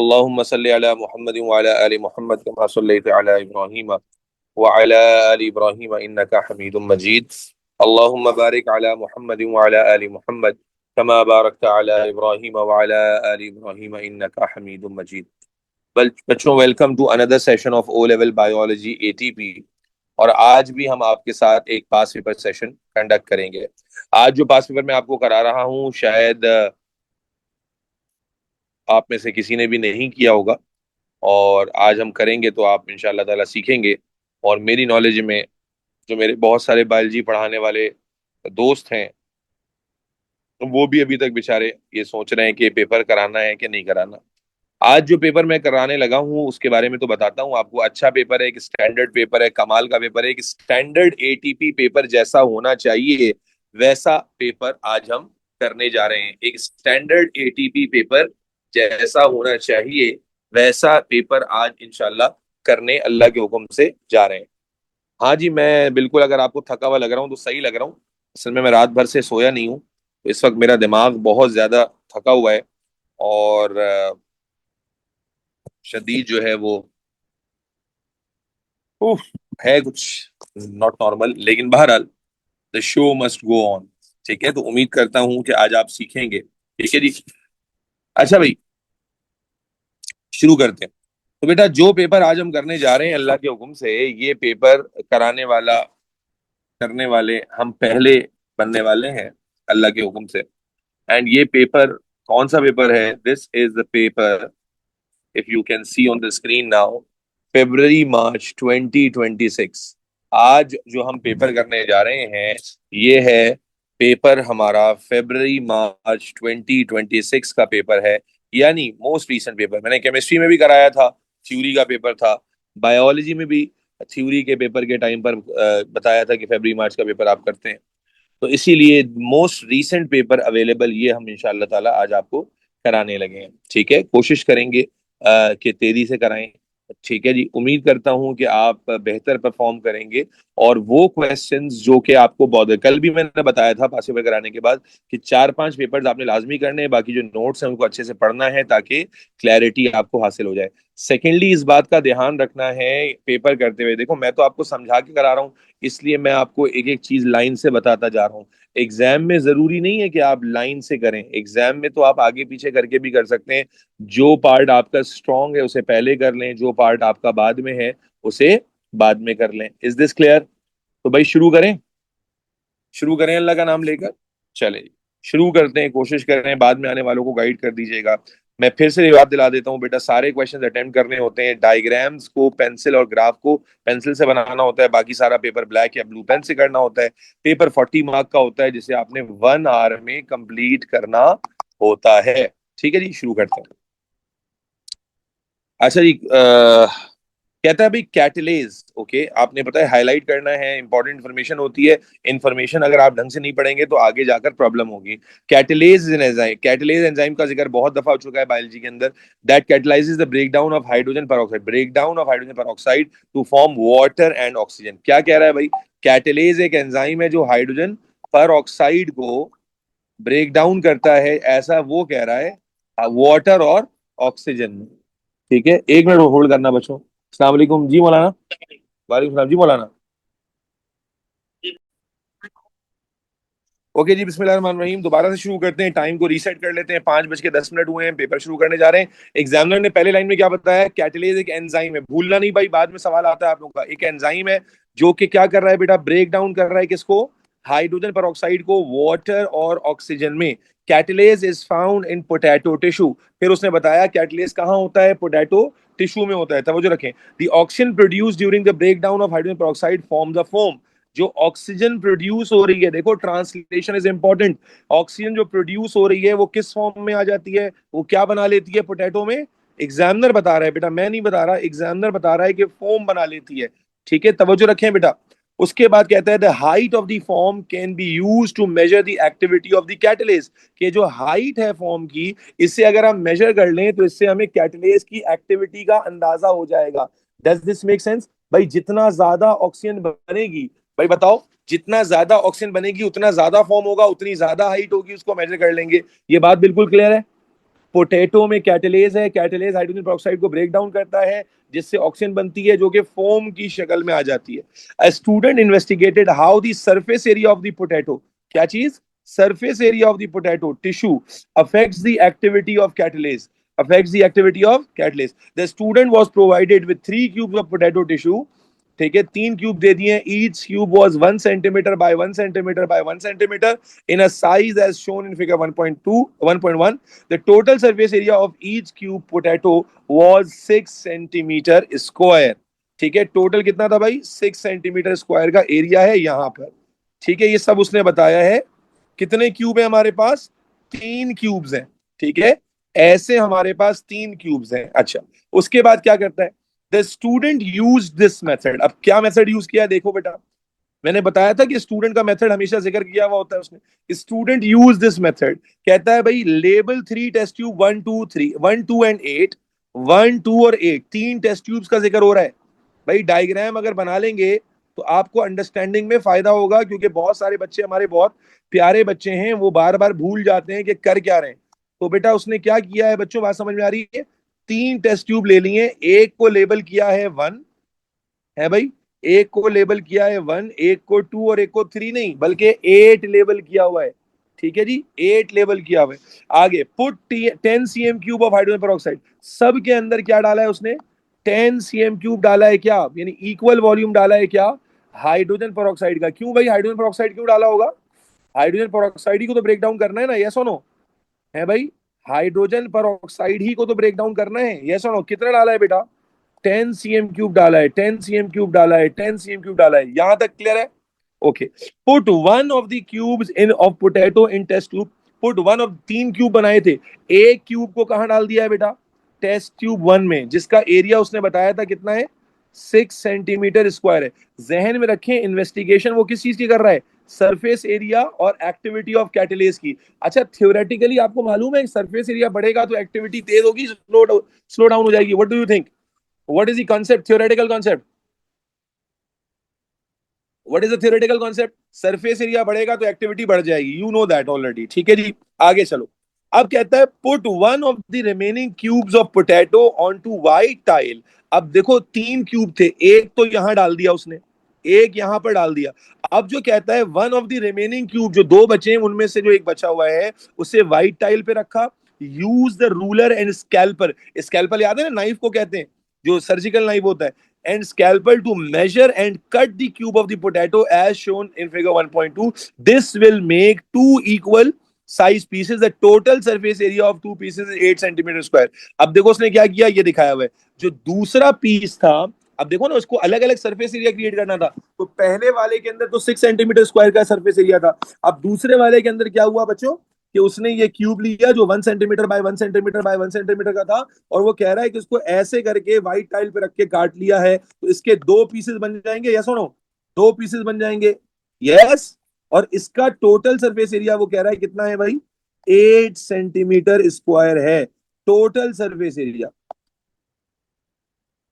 अल्लाहुम्मा सल्लि अला मुहम्मद व अला आलि मुहम्मद कमा सल्लैता अला इब्राहीम व अला आलि इब्राहीम इन्नका हमीदुम मजीद। अल्लाहुम्मा बारिक अला मुहम्मद व अला आलि मुहम्मद कमा बारकता अला इब्राहीम व अला आलि इब्राहीम इन्नका हमीदुम मजीद। बच्चों, welcome to another session of O level biology ATP. और आज भी हम आपके साथ एक पास पेपर सेशन कंडक्ट करेंगे। आज जो पास पेपर मैं आपको करा रहा हूँ, शायद आप में से किसी ने भी नहीं किया होगा, और आज हम करेंगे तो आप इंशाल्लाह ताला सीखेंगे। और मेरी नॉलेज में जो मेरे बहुत सारे बायोलॉजी पढ़ाने वाले दोस्त हैं, वो भी अभी तक बेचारे ये सोच रहे हैं कि पेपर कराना है कि नहीं कराना। आज जो पेपर मैं कराने लगा हूँ उसके बारे में तो बताता हूँ आपको। अच्छा पेपर है, एक स्टैंडर्ड पेपर है, कमाल का पेपर है, एक स्टैंडर्ड एटीपी पेपर जैसा होना चाहिए वैसा पेपर आज हम करने जा रहे हैं। एक स्टैंडर्ड एटीपी पेपर जैसा होना चाहिए वैसा पेपर आज इंशाल्लाह करने अल्लाह के हुक्म से जा रहे हैं। हाँ जी, मैं बिल्कुल, अगर आपको थका हुआ लग रहा हूँ तो सही लग रहा हूँ। असल में मैं रात भर से सोया नहीं हूँ, तो इस वक्त मेरा दिमाग बहुत ज्यादा थका हुआ है। और शदीद जो है वो उफ, है कुछ नॉट नॉर्मल, लेकिन बहरहाल the show must go on. ठीक है, तो उम्मीद करता हूँ कि आज आप सीखेंगे। ठीक है जी। अच्छा भाई, शुरू करते हैं। तो बेटा, जो पेपर आज हम करने जा रहे हैं अल्लाह के हुक्म से, ये पेपर कराने वाला करने वाले हम पहले बनने वाले हैं अल्लाह के हुक्म से। एंड ये पेपर कौन सा पेपर है? This is the paper, if you can see on the screen now, February March 2026। आज जो हम पेपर करने जा रहे हैं ये है पेपर हमारा February March 2026 का पेपर है, यानी मोस्ट रीसेंट पेपर। मैंने केमिस्ट्री में भी कराया था, थ्योरी का पेपर था। बायोलॉजी में भी थ्योरी के पेपर के टाइम पर बताया था कि फरवरी मार्च का पेपर आप करते हैं। तो इसीलिए मोस्ट रीसेंट पेपर अवेलेबल ये हम इंशाल्लाह ताला आज आपको कराने लगे हैं। ठीक है, कोशिश करेंगे कि तेजी से कराएं। ठीक है जी, उम्मीद करता हूं कि आप बेहतर परफॉर्म करेंगे। और वो क्वेश्चंस जो कि आपको बहुत, कल भी मैंने बताया था पास पेपर कराने के बाद कि 4-5 पेपर्स आपने लाजमी करने हैं, बाकी जो नोट्स हैं उनको अच्छे से पढ़ना है ताकि क्लैरिटी आपको हासिल हो जाए। सेकेंडली, इस बात का ध्यान रखना है पेपर करते हुए, देखो मैं तो आपको समझा के करा रहा हूँ, इसलिए मैं आपको एक एक चीज लाइन से बताता जा रहा हूँ। एग्जाम में जरूरी नहीं है कि आप लाइन से करें, एग्जाम में तो आप आगे पीछे करके भी कर सकते हैं। जो पार्ट आपका स्ट्रांग है उसे पहले कर लें, जो पार्ट आपका बाद में है उसे बाद में कर लें। Is this clear? तो भाई शुरू करें, शुरू करें अल्लाह का नाम लेकर। चले, शुरू करते हैं। कोशिश कर रहे हैं, बाद में आने वालों को गाइड कर दीजिएगा। मैं फिर से याद दिला देता हूँ बेटा, सारे क्वेश्चंस अटेम्प्ट करने होते हैं। डायग्राम्स को पेंसिल और ग्राफ को पेंसिल से बनाना होता है, बाकी सारा पेपर ब्लैक या ब्लू पेन से करना होता है। पेपर 40 मार्क का होता है जिसे आपने 1 आवर में कंप्लीट करना होता है। ठीक है जी, शुरू करते हैं। अच्छा जी, कहता है भाई कैटलेज। ओके, आपने पता है हाईलाइट करना है, इंपॉर्टेंट इन्फॉर्मेशन होती है। इन्फॉर्मेशन अगर आप ढंग से नहीं पढ़ेंगे तो आगे जाकर प्रॉब्लम होगी। Catalase is an enzyme, catalase enzyme का जिक्र बहुत दफा हो चुका है बायोलॉजी के अंदर। That catalyses the break down of hydrogen peroxide, break down of hydrogen peroxide to form water and oxygen. क्या कह रहा है भाई? कैटलेज एक एंजाइम है जो हाइड्रोजन पेरोक्साइड को ब्रेक डाउन करता है, ऐसा वो कह रहा है, वाटर और ऑक्सीजन में। ठीक है, एक मिनट होल्ड करना बच्चों। अस्सलाम वालेकुम जी मौलाना। वालेकुम सलाम जी मौलाना। ओके जी, बिस्मिल्लाहिर्रहमानिर्रहीम। दोबारा से शुरू करते हैं, टाइम को रीसेट कर लेते हैं। 5:10 हुए हैं, पेपर शुरू करने जा रहे हैं। एग्जामिनर ने पहले लाइन में क्या बताया? कैटलेज एक एंजाइम है, भूलना नहीं भाई, बाद में सवाल आता है आप लोगों का। एक एंजाइम है जो कि क्या कर रहा है बेटा? ब्रेक डाउन कर रहा है किसको? हाइड्रोजन पेरोक्साइड को वाटर और ऑक्सीजन में। Catalase is found in potato tissue. फिर उसने बताया कैटलेज कहाँ होता है? पोटैटो टिश्यू में होता है। तवज्जो रखें। The oxygen produce during the break down of hydrogen peroxide form the foam. जो ऑक्सीजन प्रोड्यूस हो रही है, देखो ट्रांसलेशन इज इंपॉर्टेंट। ऑक्सीजन जो प्रोड्यूस हो रही है वो किस फॉर्म में आ जाती है? वो क्या बना लेती है पोटैटो में? एग्जामिनर बता रहा है बेटा, मैं नहीं बता रहा, एग्जामिनर बता रहा है कि फोम बना लेती है। ठीक है, तवज्जो रखें बेटा। उसके बाद कहता है the height of the form can be use to measure the activity of the catalase. कि जो हाइट है फॉर्म की, इससे अगर हम मेजर कर लें तो इससे हमें कैटलेज की एक्टिविटी का अंदाजा हो जाएगा। Does this make sense? भाई जितना ज्यादा ऑक्सीजन बनेगी, भाई बताओ, जितना ज्यादा ऑक्सीजन बनेगी उतना ज्यादा फॉर्म होगा, उतनी ज्यादा हाइट होगी, उसको मेजर कर लेंगे। ये बात बिल्कुल क्लियर है? पोटैटो में कैटलेज है, कैटलेज हाइड्रोजन पेरोक्साइड को ब्रेक डाउन करता है जिससे ऑक्सीजन बनती है जो कि फोम की शक्ल में आ जाती है। A student investigated how the surface area of the potato, क्या चीज, surface area of the potato tissue affects the activity of catalase, affects the activity of catalase. The student was provided with 3 cubes of potato tissue, ठीक है, 3 cube दे दिए, each cube was 1 centimeter by 1 centimeter by 1 centimeter in a size as shown in figure 1.2 1.1. The total surface area of each cube potato was 6 centimeter square, ठीक है, total कितना था भाई, 6 centimetre square का area है यहां पर, ठीक है, ये सब उसने बताया है। कितने क्यूब है हमारे पास, 3 क्यूब्स हैं, ठीक है, ऐसे हमारे पास 3 क्यूब्स हैं। अच्छा, उसके बाद क्या करता है, the student use this method. अब क्या मेथड यूज किया देखो बेटा, मैंने बताया था कि स्टूडेंट का मेथड हमेशा जिक्र किया हुआ होता है उसने। स्टूडेंट यूज दिस मेथड, कहता है भाई लेबल 3 टेस्ट ट्यूब 1 2 3 1 2 एंड 8, 1 2 और 8 3 टेस्ट ट्यूब्स का जिक्र हो रहा है। भाई डायग्राम अगर बना लेंगे तो आपको अंडरस्टैंडिंग में फायदा होगा, क्योंकि बहुत सारे बच्चे हमारे बहुत प्यारे बच्चे हैं, वो बार बार भूल जाते हैं कि कर क्या रहे हैं। तो बेटा उसने क्या किया है बच्चों, बात समझ में आ रही है, 3 टेस्ट ट्यूब ले लिए, एक को लेबल किया है 1, है भाई, एक को लेबल किया है 1, एक को 2 और एक को 3 नहीं बल्कि 8 लेबल किया हुआ है, ठीक है जी, 8 लेबल किया हुआ है। आगे put 10 cm³ of hydrogen peroxide, सब के अंदर क्या डाला है उसने, 10 cm³ डाला है, क्या यानी इक्वल वॉल्यूम डाला है, क्या, हाइड्रोजन पेरोक्साइड का। क्यों भाई हाइड्रोजन पेरोक्साइड क्यों डाला होगा, हाइड्रोजन पेरोक्साइड ही को तो ब्रेक डाउन करना है ना, यस और नो, है भाई, हाइड्रोजन पेरोक्साइड ही को तो ब्रेक डाउन करना है, यस और नो। कितना डाला है बेटा, 10 cm³ डाला है, 10 cm³ डाला है, 10 cm³ डाला है, यहां तक क्लियर है। Okay, put one of the cubes in of potato in test tube, put one of 3 cube बनाए थे, एक क्यूब को कहां डाल दिया है बेटा, टेस्ट ट्यूब 1 में, जिसका एरिया उसने बताया था कितना है, 6 सेंटीमीटर स्क्वायर है। जहन में रखें इन्वेस्टिगेशन वो किस चीज की कर रहा है, सरफेस एरिया और एक्टिविटी ऑफ कैटलेज की। अच्छा, थ्योरेटिकली आपको मालूम है सरफेस एरिया बढ़ेगा तो एक्टिविटी तेज होगी, स्लो डाउन हो जाएगी, what do you think, what is the concept, theoretical concept, what is the theoretical concept, surface area बढ़ेगा तो एक्टिविटी बढ़ जाएगी, यू नो दैट ऑलरेडी, ठीक है जी। आगे चलो, अब कहता है put one of the remaining cubes of potato on to white tile. अब देखो 3 क्यूब थे, एक तो यहां डाल दिया उसने, एक यहां पर डाल दिया। अब जो कहता है one of the remaining cube, जो दो बचे हैं उनमें से जो एक बचा हुआ है उसे व्हाइट टाइल पे रखा। Use the ruler and scalper, scalpel याद है ना, नाइफ को कहते हैं, जो सर्जिकल नाइफ होता है, and scalpel to measure and cut the cube of the potato as shown in figure 1.2. This will make two equal size pieces. The total surface area of two pieces is 8 centimeter square. अब देखो उसने क्या किया, ये दिखाया हुआ है, जो दूसरा पीस था, अब देखो ना, उसको अलग अलग सरफेस एरिया क्रिएट करना था, तो पहले वाले के अंदर तो 6 सेंटीमीटर स्क्वायर का सरफेस एरिया था। अब दूसरे वाले के अंदर क्या हुआ बच्चों, कि उसने ये क्यूब लिया जो 1 centimetre bye 1 centimetre bye 1 centimetre का था, और वो कह रहा है कि उसको ऐसे करके व्हाइट टाइल पे रख के काट लिया है, तो इसके 2 पीसेस बन जाएंगे, यस और नो, 2 पीसेस बन जाएंगे, यस। और इसका टोटल सरफेस एरिया वो कह रहा है कितना है भाई, 8 सेंटीमीटर स्क्वायर है total surface area.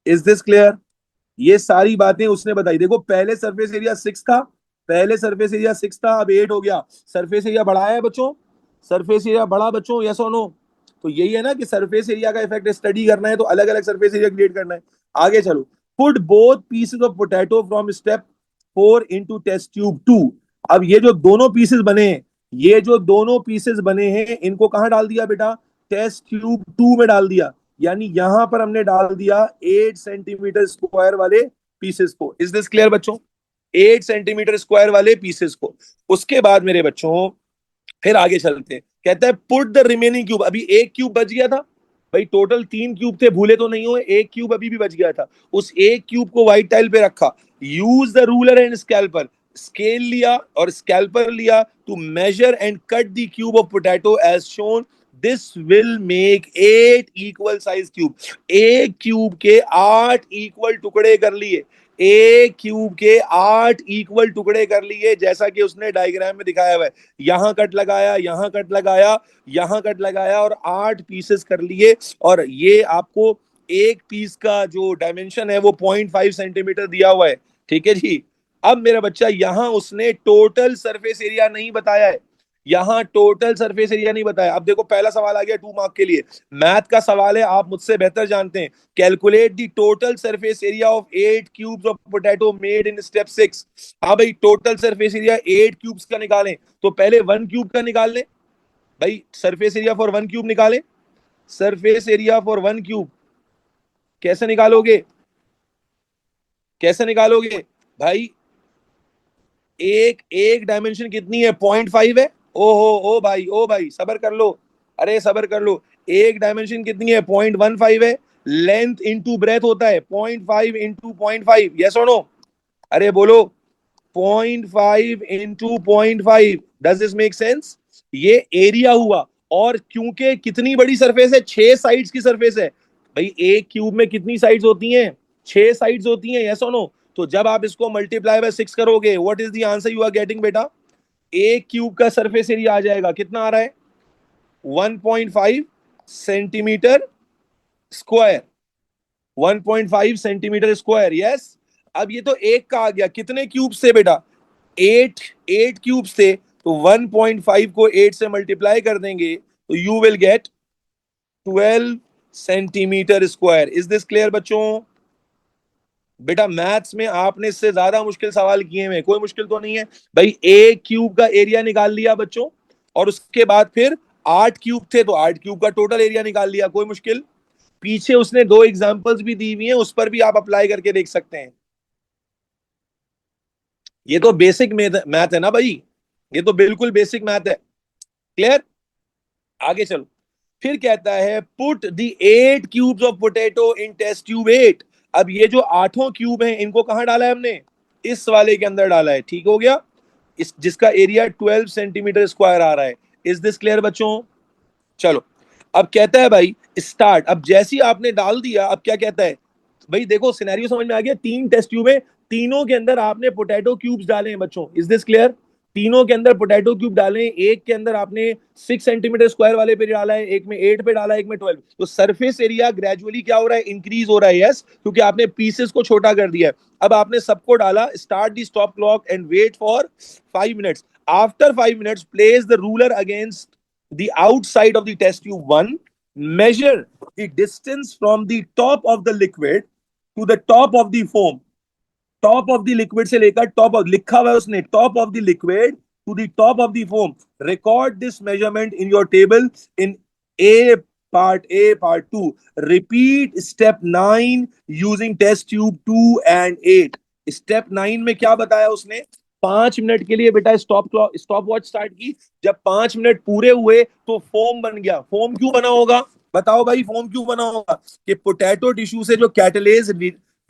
Is this clear, ये सारी बातें उसने बताई। देखो पहले सरफेस एरिया 6 था, पहले सरफेस एरिया 6 था, अब 8 हो गया, सरफेस एरिया बढ़ाया है बच्चों, सरफेस एरिया बढ़ा बच्चों, यस और नो। तो यही है ना कि सरफेस एरिया का इफेक्ट स्टडी करना है तो अलग अलग सरफेस एरिया क्रिएट करना है। आगे चलो, put both pieces of potato from step 4 into test tube 2। अब ये जो दोनों पीसेस बने हैं, ये जो दोनों पीसेस बने हैं, इनको कहां डाल दिया बेटा, टेस्ट ट्यूब 2 में डाल दिया, यानी यहां पर हमने डाल दिया 8 सेंटीमीटर स्क्वायर वाले पीसेस को। इज दिस क्लियर बच्चों, 8 सेंटीमीटर स्क्वायर वाले पीसेस को। उसके बाद मेरे बच्चों फिर आगे चलते हैं, कहता है पुट द रिमेनिंग क्यूब, अभी एक क्यूब बच गया था भाई, टोटल 3 क्यूब थे, भूले तो नहीं हुए, एक क्यूब अभी भी बच गया था, उस एक क्यूब को व्हाइट टाइल पे रखा। Use the ruler and scalper, scale लिया और स्कैल्पर लिया to measure and cut the cube of potato as shown. This will make 8 equal size cube, एक क्यूब के 8 इक्वल टुकड़े कर लिए, एक क्यूब के 8 इक्वल टुकड़े कर लिए, जैसा कि उसने डायग्राम में दिखाया हुआ है। यहां कट लगाया, यहां कट लगाया, यहां कट लगाया, और 8 पीसेस कर लिए। और ये आपको एक पीस का जो डायमेंशन है वो 0.5 सेंटीमीटर दिया हुआ है, ठीक है जी। अब मेरा बच्चा यहां उसने टोटल सरफेस एरिया नहीं बताया है, यहां टोटल सरफेस एरिया नहीं बताया। अब देखो पहला सवाल आ गया 2 मार्क के लिए, मैथ का सवाल है, आप मुझसे बेहतर जानते हैं। Calculate the total surface area of 8 cubes of potato made in step 6। हाँ भाई, टोटल सरफेस एरिया 8 क्यूब्स का निकालें, तो पहले 1 क्यूब का निकाल लें भाई। सरफेस एरिया फॉर 1 क्यूब निकालें, सरफेस एरिया फॉर 1 क्यूब कैसे निकालोगे, कैसे निकालोगे भाई? एक एक डायमेंशन कितनी है, 0.5 है। ओ भाई, ओ भाई सबर कर लो, अरे सबर कर लो। एक डायमेंशन कितनी है, 0.15 है। लेंथ इंटू ब्रेथ होता है 0.5 इंटू 0.5, यस और नो? अरे बोलो, 0.5 into 0.5, does this make sense? ये एरिया हुआ। और क्योंकि कितनी बड़ी सरफेस है, 6 साइड्स की सरफेस है भाई। एक क्यूब में कितनी साइड्स होती हैं, 6 साइड्स होती हैं, यस और नो? तो जब आप इसको मल्टीप्लाई बाय 6 करोगे, what is the answer you are getting बेटा? एक क्यूब का सरफेस एरिया आ जाएगा, कितना आ रहा है, 1.5 centimetre square, 1.5 centimetre square, yes. अब ये तो एक का आ गया, कितने क्यूब से बेटा, 8, 8 क्यूब से। तो 1.5 को 8 से मल्टीप्लाई कर देंगे तो you will get 12 centimetre square. Is this clear बच्चों? बेटा मैथ्स में आपने इससे ज्यादा मुश्किल सवाल किए हैं, कोई मुश्किल तो नहीं है भाई। एक क्यूब का एरिया निकाल लिया बच्चों, और उसके बाद फिर 8 क्यूब थे तो 8 क्यूब का टोटल एरिया निकाल लिया, कोई मुश्किल? पीछे उसने 2 एग्जांपल्स भी दी हुई हैं, उस पर भी आप अप्लाई करके देख सकते हैं। ये तो बेसिक मैथ है ना भाई, ये तो बिल्कुल बेसिक मैथ है। क्लियर? आगे चलो। फिर कहता है put the 8 cubes of potato in test tube 8। अब ये जो 8 क्यूब हैं, इनको कहां डाला है हमने, इस वाले के अंदर डाला है, ठीक हो गया? इस जिसका एरिया 12 सेंटीमीटर स्क्वायर आ रहा है। इज दिस क्लियर बच्चों? चलो, अब कहता है भाई स्टार्ट। अब जैसे ही आपने डाल दिया, अब क्या कहता है भाई, देखो सिनेरियो समझ में आ गया। 3 टेस्ट ट्यूब है, तीनों के अंदर आपने पोटैटो क्यूब्स डाले हैं बच्चों। Is this clear? तीनों के अंदर पोटैटो क्यूब डाले हैं। एक के अंदर आपने 6 सेंटीमीटर स्क्वायर वाले पे डाला है, एक में 8 पे डाला है, एक में 12। तो सरफेस एरिया ग्रेजुअली क्या हो रहा है, इंक्रीज हो रहा है, यस, क्योंकि आपने पीसेस को छोटा कर दिया है। अब आपने सबको डाला, start the stop clock and wait for 5 minutes. After 5 minutes place the ruler against the outside of the test tube 1, measure the distance from the top of the liquid to the top of the foam। Top of the liquid से लेकर top of, लिखा हुआ है उसने, top of the liquid to the top of the foam. Record this measurement in your table in A part 2। Repeat step 9 using test tube 2 and 8। Step 9 में क्या बताया उसने, 5 मिनट के लिए बेटा स्टॉप वॉच स्टार्ट की। जब 5 मिनट पूरे हुए तो फोम बन गया। फोम क्यों बना होगा, बताओ भाई, फोम क्यों बना होगा? कि पोटैटो टिश्यू से जो कैटलेज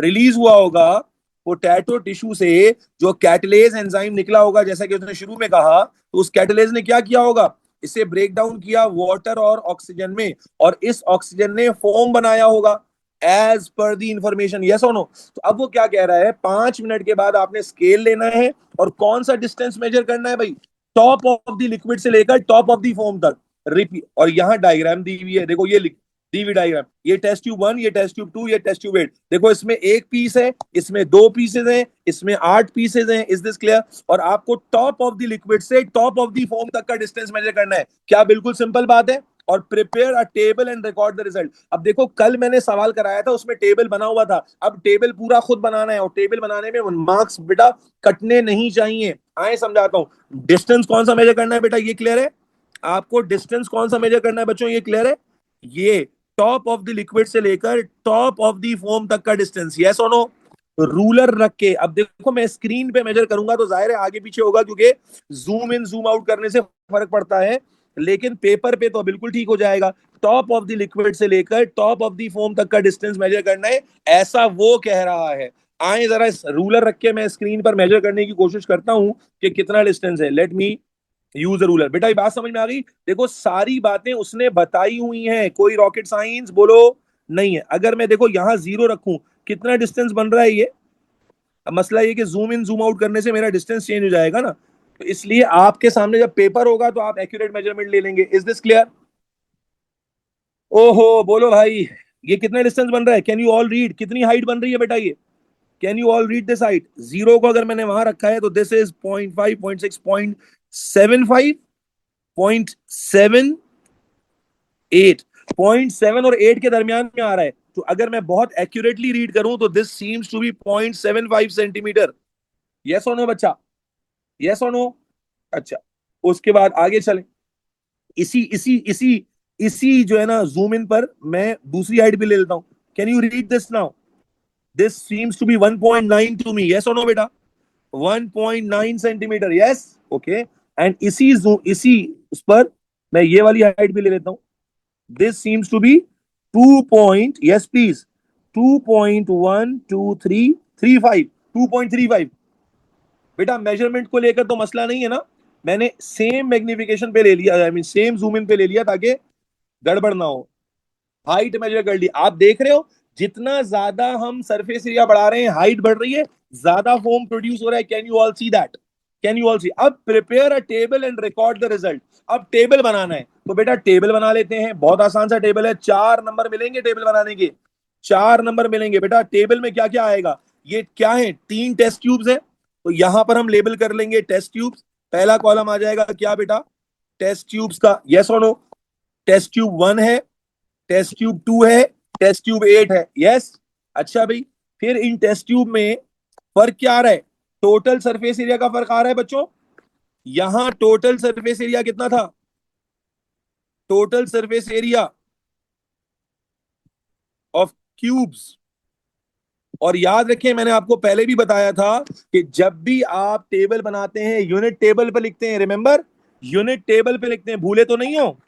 रिलीज हुआ होगा, पोटैटो टिश्यू से जो कैटलेज एंजाइम निकला होगा, जैसा कि उसने शुरू में कहा, तो उस कैटलेज ने क्या किया होगा, इसे ब्रेक डाउन किया वाटर और ऑक्सीजन में, और इस ऑक्सीजन ने फोम बनाया होगा as per the information, yes और नो? तो अब वो क्या कह रहा है, 5 मिनट के बाद आपने स्केल लेना है, और कौन सा डिस्टेंस मेजर करना है भाई, टॉप ऑफ द लिक्विड से लेकर टॉप ऑफ द फोम तक। रिपीट, और यहां डायग्राम दी हुई है, देखो ये डीवी डायग्राम, ये टेस्ट ट्यूब 1, ये टेस्ट ट्यूब 2, ये टेस्ट ट्यूब 8। देखो इसमें एक पीस है, इसमें 2 पीसेज हैं, इसमें 8 पीसेज हैं। Is this clear? और आपको टॉप ऑफ द लिक्विड से टॉप ऑफ द फोम तक का डिस्टेंस मेजर करना है। क्या बिल्कुल सिंपल बात है? और prepare a table and record the result. अब देखो कल मैंने सवाल कराया था, उसमें टेबल बना हुआ था, अब टेबल पूरा खुद बनाना है, और टेबल बनाने में मार्क्स बेटा कटने नहीं चाहिए। आए समझाता हूं। डिस्टेंस कौन सा मेजर करना है बेटा, ये क्लियर है? आपको डिस्टेंस कौन सा मेजर करना है बच्चों, ये क्लियर है? ये टॉप ऑफ द लिक्विड से लेकर टॉप ऑफ द फोम तक का डिस्टेंस, यस और नो? रूलर रख के, अब देखो मैं स्क्रीन पे मेजर करूंगा तो जाहिर है आगे पीछे होगा, क्योंकि जूम इन जूम आउट करने से फर्क पड़ता है, लेकिन पेपर पे तो बिल्कुल ठीक हो जाएगा। टॉप ऑफ द लिक्विड से लेकर टॉप ऑफ द फोम तक का डिस्टेंस मेजर करना है, ऐसा वो कह रहा है। आए जरा रूलर रख के मैं स्क्रीन पर मेजर करने की कोशिश करता हूं कि कितना डिस्टेंस है। लेट मी यूज रूलर। बेटा ये बात समझ में आ गई? देखो सारी बातें उसने बताई हुई हैं, कोई रॉकेट साइंस बोलो नहीं है। अगर मैं देखो यहां 0 रखूं, कितना डिस्टेंस बन रहा है ये? अब मसला ये कि जूम इन जूम आउट करने से मेरा डिस्टेंस चेंज हो जाएगा ना, तो इसलिए आपके सामने जब पेपर होगा तो आप एक्यूरेट मेजरमेंट ले लेंगे। Is this clear? ओहो बोलो भाई, ये कितना डिस्टेंस बन रहा है? कैन यू ऑल रीड, कितनी हाइट बन रही है बेटा ये? Can you all read this height? 0 को अगर मैंने वहां रखा है तो दिस इज 0.5, 0.6, 0.75। 0.78, 0.7 और 8 के दरमियान में आ रहा है। तो अगर मैं बहुत एक्यूरेटली रीड करूं तो this seems to be 0.75 centimetre. Yes और नो बच्चा, यस और नो। अच्छा, उसके बाद आगे चलें। इसी इसी इसी इसी जो है ना जूम इन पर मैं दूसरी हाइट भी ले लेता हूं। Can you read this now? This seems to be 1.9 to me. Yes और नो बेटा? 1.9 सेंटीमीटर। Yes, okay. एंड इसी उस पर मैं ये वाली हाइट भी ले लेता हूं। This seems to be 2 point, yes please, 2.1335, 2.35। बेटा मेजरमेंट को लेकर तो मसला नहीं है ना, मैंने सेम मैग्निफिकेशन पे ले लिया, I mean same zoom in पे ले लिया ताकि गड़बड़ ना हो। हाइट मेजर कर ली, आप देख रहे हो जितना ज्यादा हम सरफेस एरिया बढ़ा रहे हैं हाइट बढ़ रही है, ज्यादा फोम प्रोड्यूस हो रहा है। Can you all see that? Can you all see? अब prepare a table and record the result. अब टेबल बनाना है तो बेटा टेबल बना लेते हैं, बहुत आसान सा टेबल है। 4 नंबर मिलेंगे टेबल बनाने के, 4 नंबर मिलेंगे बेटा। टेबल में क्या क्या आएगा? ये क्या है? 3 टेस्ट ट्यूब्स है, तो यहां पर हम लेबल कर लेंगे टेस्ट ट्यूब्स। पहला कॉलम आ जाएगा क्या बेटा? टेस्ट ट्यूब्स का। यस और नो? टेस्ट ट्यूब 1 है, टेस्ट ट्यूब 2 है, टेस्ट ट्यूब 8 है। यस। अच्छा भाई, फिर इन टेस्ट ट्यूब में फर्क क्या आ रहा है? टोटल सरफेस एरिया का फर्क आ रहा है बच्चों। यहां टोटल सरफेस एरिया कितना था? Total surface area of cubes. और याद रखें, मैंने आपको पहले भी बताया था कि जब भी आप टेबल बनाते हैं यूनिट टेबल पे लिखते हैं। रिमेंबर, यूनिट टेबल पे लिखते हैं, भूले तो नहीं हो?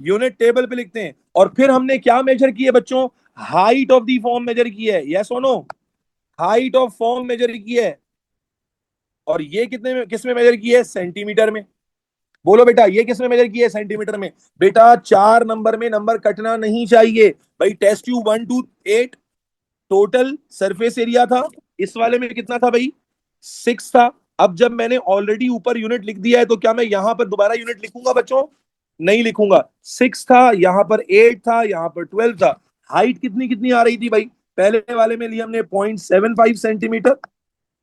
यूनिट टेबल पे लिखते हैं। और फिर हमने क्या मेजर की है बच्चों? Height of the form measure की है। यस और no? Height of form measure की है। और ये कितने में, किस में मेजर की है? सेंटीमीटर में। बोलो बेटा, ये किस में मेजर की है? सेंटीमीटर में। बेटा 4 नंबर में नंबर कटना नहीं चाहिए भाई। Test tube 1 to 8 total surface area था, इस वाले में कितना था भाई? 6 था। अब जब मैंने ऑलरेडी ऊपर यूनिट लिख दिया है तो क्या मैं यहां पर दोबारा यूनिट लिखूंगा बच्चों? नहीं लिखूंगा। 6 था, यहां पर 8 था, यहां पर 12 था। हाइट कितनी कितनी आ रही थी भाई? पहले वाले में लिया हमने 0.75 सेंटीमीटर,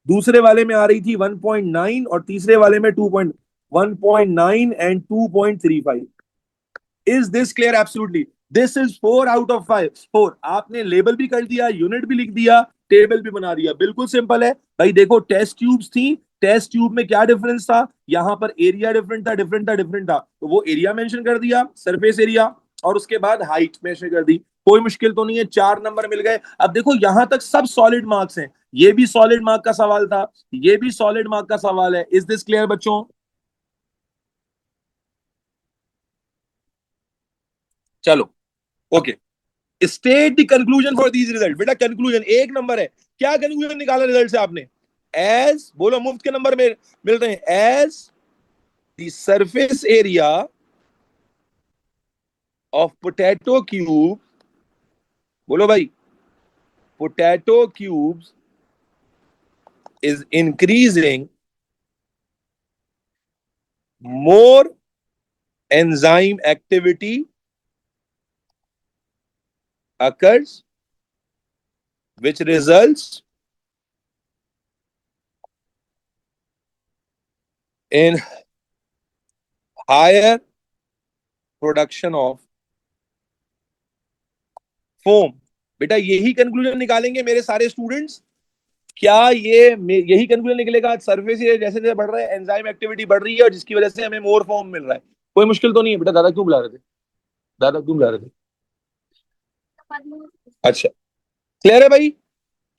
दूसरे वाले में आ रही थी 1.9, और तीसरे वाले में 1.9 and 2.35। Is this clear? Absolutely. This is 4 out of 5। 4। आपने लेबल भी कर दिया, यूनिट भी लिख दिया, टेबल भी बना दिया। बिल्कुल सिंपल है भाई। देखो टेस्ट ट्यूब्स थी, टेस्ट ट्यूब में क्या डिफरेंस था? यहां पर एरिया डिफरेंट था, डिफरेंट था, डिफरेंट था, तो वो एरिया मेंशन कर दिया, सरफेस एरिया, और उसके बाद हाइट मेंशन कर दी। कोई मुश्किल तो नहीं है, 4 नंबर मिल गए। अब देखो यहां तक सब सॉलिड मार्क्स हैं। ये भी सॉलिड मार्क का सवाल था, ये भी सॉलिड मार्क का सवाल है। इज दिस क्लियर बच्चों? चलो, okay. State the conclusion for these result. बेटा कंक्लूजन 1 नंबर है। क्या कंक्लूजन निकाला रिजल्ट से आपने? एज, बोलो, मुफ्त के नंबर में मिल रहे हैं। As the surface area of potato cube, बोलो भाई, potato cubes is increasing, more enzyme activity occurs, which results in higher production of foam. बेटा यही कंक्लूजन निकालेंगे मेरे सारे स्टूडेंट्स। क्या ये यही कंक्लूजन निकलेगा? सरफेस एरिया जैसे जैसे बढ़ रहा है एंजाइम एक्टिविटी बढ़ रही है, और जिसकी वजह से हमें मोर फॉर्म मिल रहा है। कोई मुश्किल तो नहीं है बेटा? दादा क्यों बुला रहे थे? दादा क्यों बुला रहे थे? अच्छा, क्लियर है भाई?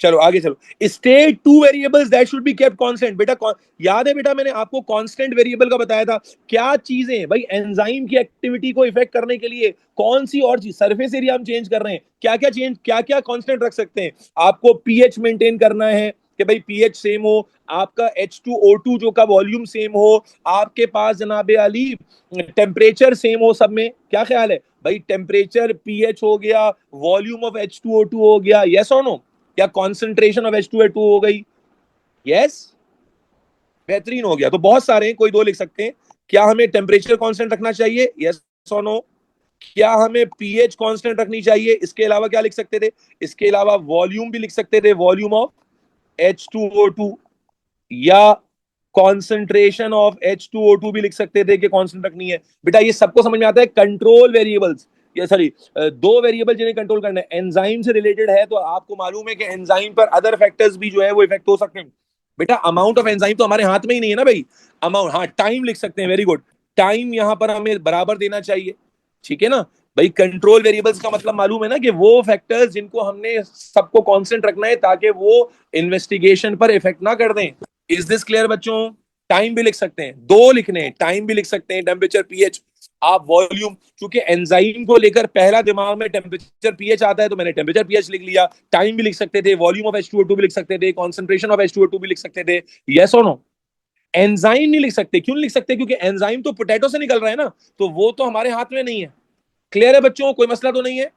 चलो आगे चलो। State 2 variables that should be kept constant. बेटा याद है बेटा, मैंने आपको कांस्टेंट वेरिएबल का बताया था। क्या चीजें भाई एंजाइम की एक्टिविटी को इफेक्ट करने के लिए, कौन सी और चीज? सरफेस एरिया हम चेंज कर रहे हैं, क्या क्या चेंज, क्या क्या कांस्टेंट रख सकते हैं? आपको पीएच मेंटेन करना है कि भाई पीएच सेम हो, आपका H2O2 जो का वॉल्यूम सेम हो, आपके पास जनाबे अली टेम्परेचर सेम हो। सब में क्या ख्याल है भाई? टेम्परेचर, पीएच हो गया, वॉल्यूम ऑफ H2O2 हो गया, यस और नो? या कॉन्सेंट्रेशन ऑफ H2O2 हो गई, यस? बेहतरीन हो गया। तो बहुत सारे हैं, कोई दो लिख सकते हैं। क्या हमें टेम्परेचर कांस्टेंट रखना चाहिए? यस और नो? क्या हमें पीएच कांस्टेंट रखनी चाहिए? इसके अलावा क्या लिख सकते थे? इसके अलावा वॉल्यूम भी लिख सकते थे, वॉल्यूम ऑफ H2O2, या कॉन्सेंट्रेशन ऑफ H2O2 भी लिख सकते थे कि कांस्टेंट रखनी है। बेटा ये सबको समझ में आता है। कंट्रोल वेरिएबल्स, ये सॉरी, दो वेरिएबल जिन्हें कंट्रोल करना है, एंजाइम से रिलेटेड है तो आपको मालूम है कि एंजाइम पर अदर फैक्टर्स भी जो है वो इफेक्ट हो सकते हैं। बेटा अमाउंट ऑफ एंजाइम तो हमारे हाथ में ही नहीं है ना भाई। अमाउंट, हाँ टाइम लिख सकते हैं, वेरी गुड। टाइम यहां पर हमें बराबर देना चाहिए, ठीक है ना भाई। कंट्रोल वेरिएबल्स का मतलब मालूम है ना कि वो फैक्टर्स जिनको हमने सबको कांस्टेंट रखना है ताकि वो इन्वेस्टिगेशन पर इफेक्ट ना कर दें। इज दिस क्लियर बच्चों? टाइम भी लिख सकते हैं, दो लिखने हैं, टाइम भी लिख सकते हैं, टेम्परेचर पीएच। आप वॉल्यूम, क्योंकि एंजाइम को लेकर पहला दिमाग में टेम्परेचर पीएच आता है तो मैंने टेम्परेचर पीएच लिख लिया। टाइम भी लिख सकते थे, वॉल्यूम ऑफ H2O2 भी लिख सकते थे, कॉन्सेंट्रेशन ऑफ H2O2 भी लिख सकते थे। यस और नो? एंजाइम नहीं लिख सकते, क्यों नहीं लिख सकते? क्योंकि एंजाइम तो पोटैटो से निकल रहा है ना, तो वो तो हमारे हाथ में नहीं है। क्लियर है बच्चों? कोई मसला तो नहीं है?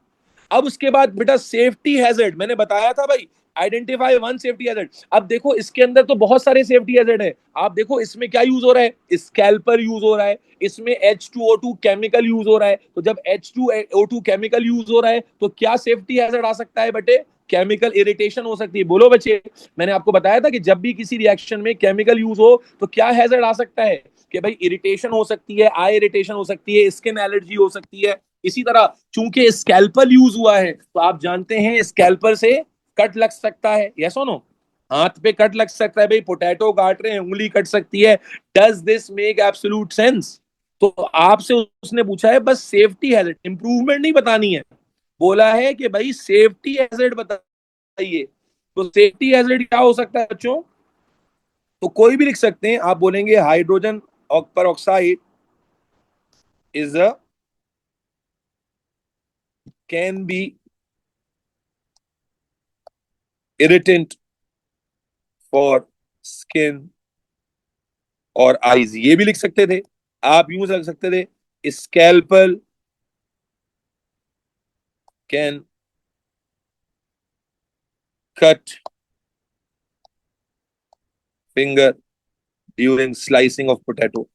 अब उसके बाद बेटा सेफ्टी हैजर्ड, मैंने बताया था भाई, आइडेंटिफाई वन सेफ्टी हैजर्ड। अब देखो इसके अंदर तो बहुत सारे सेफ्टी हैजर्ड है। आप देखो इसमें क्या यूज हो रहा है, स्कैल्पर यूज हो रहा है, इसमें H2O2 केमिकल यूज हो रहा है। तो जब H2O2 केमिकल यूज हो रहा है तो क्या सेफ्टी हैजर्ड आ सकता है बेटे? केमिकल इरिटेशन हो सकती है। बोलो बच्चे, मैंने आपको बताया था कि जब भी किसी रिएक्शन में केमिकल यूज हो तो क्या हैजर्ड आ सकता है कि भाई इरिटेशन हो सकती है, आई इरिटेशन हो सकती है, स्किन एलर्जी हो सकती है। इसी तरह चूंकि स्कैल्पल यूज हुआ है तो आप जानते हैं स्कैल्पर से कट लग सकता है। यस और नो? हाथ पे कट लग सकता है भाई, पोटैटो काट रहे हैं उंगली कट सकती है। Does this make absolute sense? तो आपसे उसने पूछा है बस सेफ्टी हैजर्ड, इंप्रूवमेंट नहीं बतानी है। बोला है कि भाई सेफ्टी हैजर्ड बताइए। तो सेफ्टी हैजर्ड क्या हो सकता है बच्चों? तो कोई भी लिख सकते हैं। आप बोलेंगे हाइड्रोजन पर oxide is a can be irritant for skin और आईज, ये भी लिख सकते थे। आप यूं लिख सकते थे, scalpel can cut finger during slicing of potato.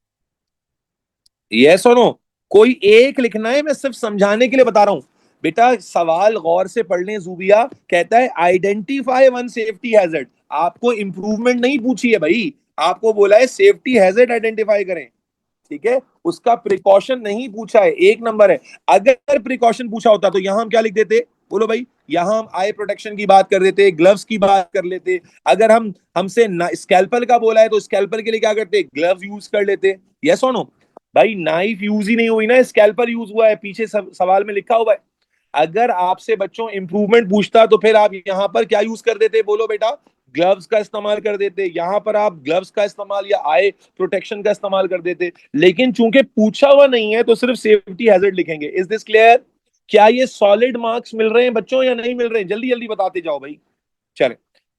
Yes और नो? कोई एक लिखना है, मैं सिर्फ समझाने के लिए बता रहा हूं। बेटा सवाल गौर से पढ़ लें। जूबिया कहता है आइडेंटिफाई वन सेफ्टी हैजर्ड। आपको इंप्रूवमेंट नहीं पूछी है भाई, आपको बोला है सेफ्टी हैजर्ड आइडेंटिफाई करें, ठीक है? उसका प्रिकॉशन नहीं पूछा है, एक नंबर है। अगर प्रिकॉशन पूछा होता तो यहां हम क्या लिख देते? बोलो भाई। यहां हम आई प्रोटेक्शन की बात कर देते, ग्लव्स की बात कर लेते। अगर हम हमसे स्कैल्पल का बोला है तो स्कैल्पल के लिए क्या करते? ग्लव्स यूज कर लेते। यस और नो? भाई नाइफ यूज ही नहीं हुई ना, स्कैल्पल यूज हुआ है, पीछे सवाल में लिखा हुआ है। अगर आपसे बच्चों इंप्रूवमेंट पूछता तो फिर आप यहां पर क्या यूज कर देते? बोलो बेटा। ग्लव्स का इस्तेमाल कर देते, यहां पर आप ग्लव्स का इस्तेमाल या आई प्रोटेक्शन का इस्तेमाल कर देते। लेकिन चूंकि पूछा हुआ नहीं है तो सिर्फ सेफ्टी हैजर्ड लिखेंगे। Is this clear? क्या ये सॉलिड मार्क्स मिल रहे हैं बच्चों या नहीं मिल रहे हैं? जल्दी जल्दी बताते जाओ भाई। चले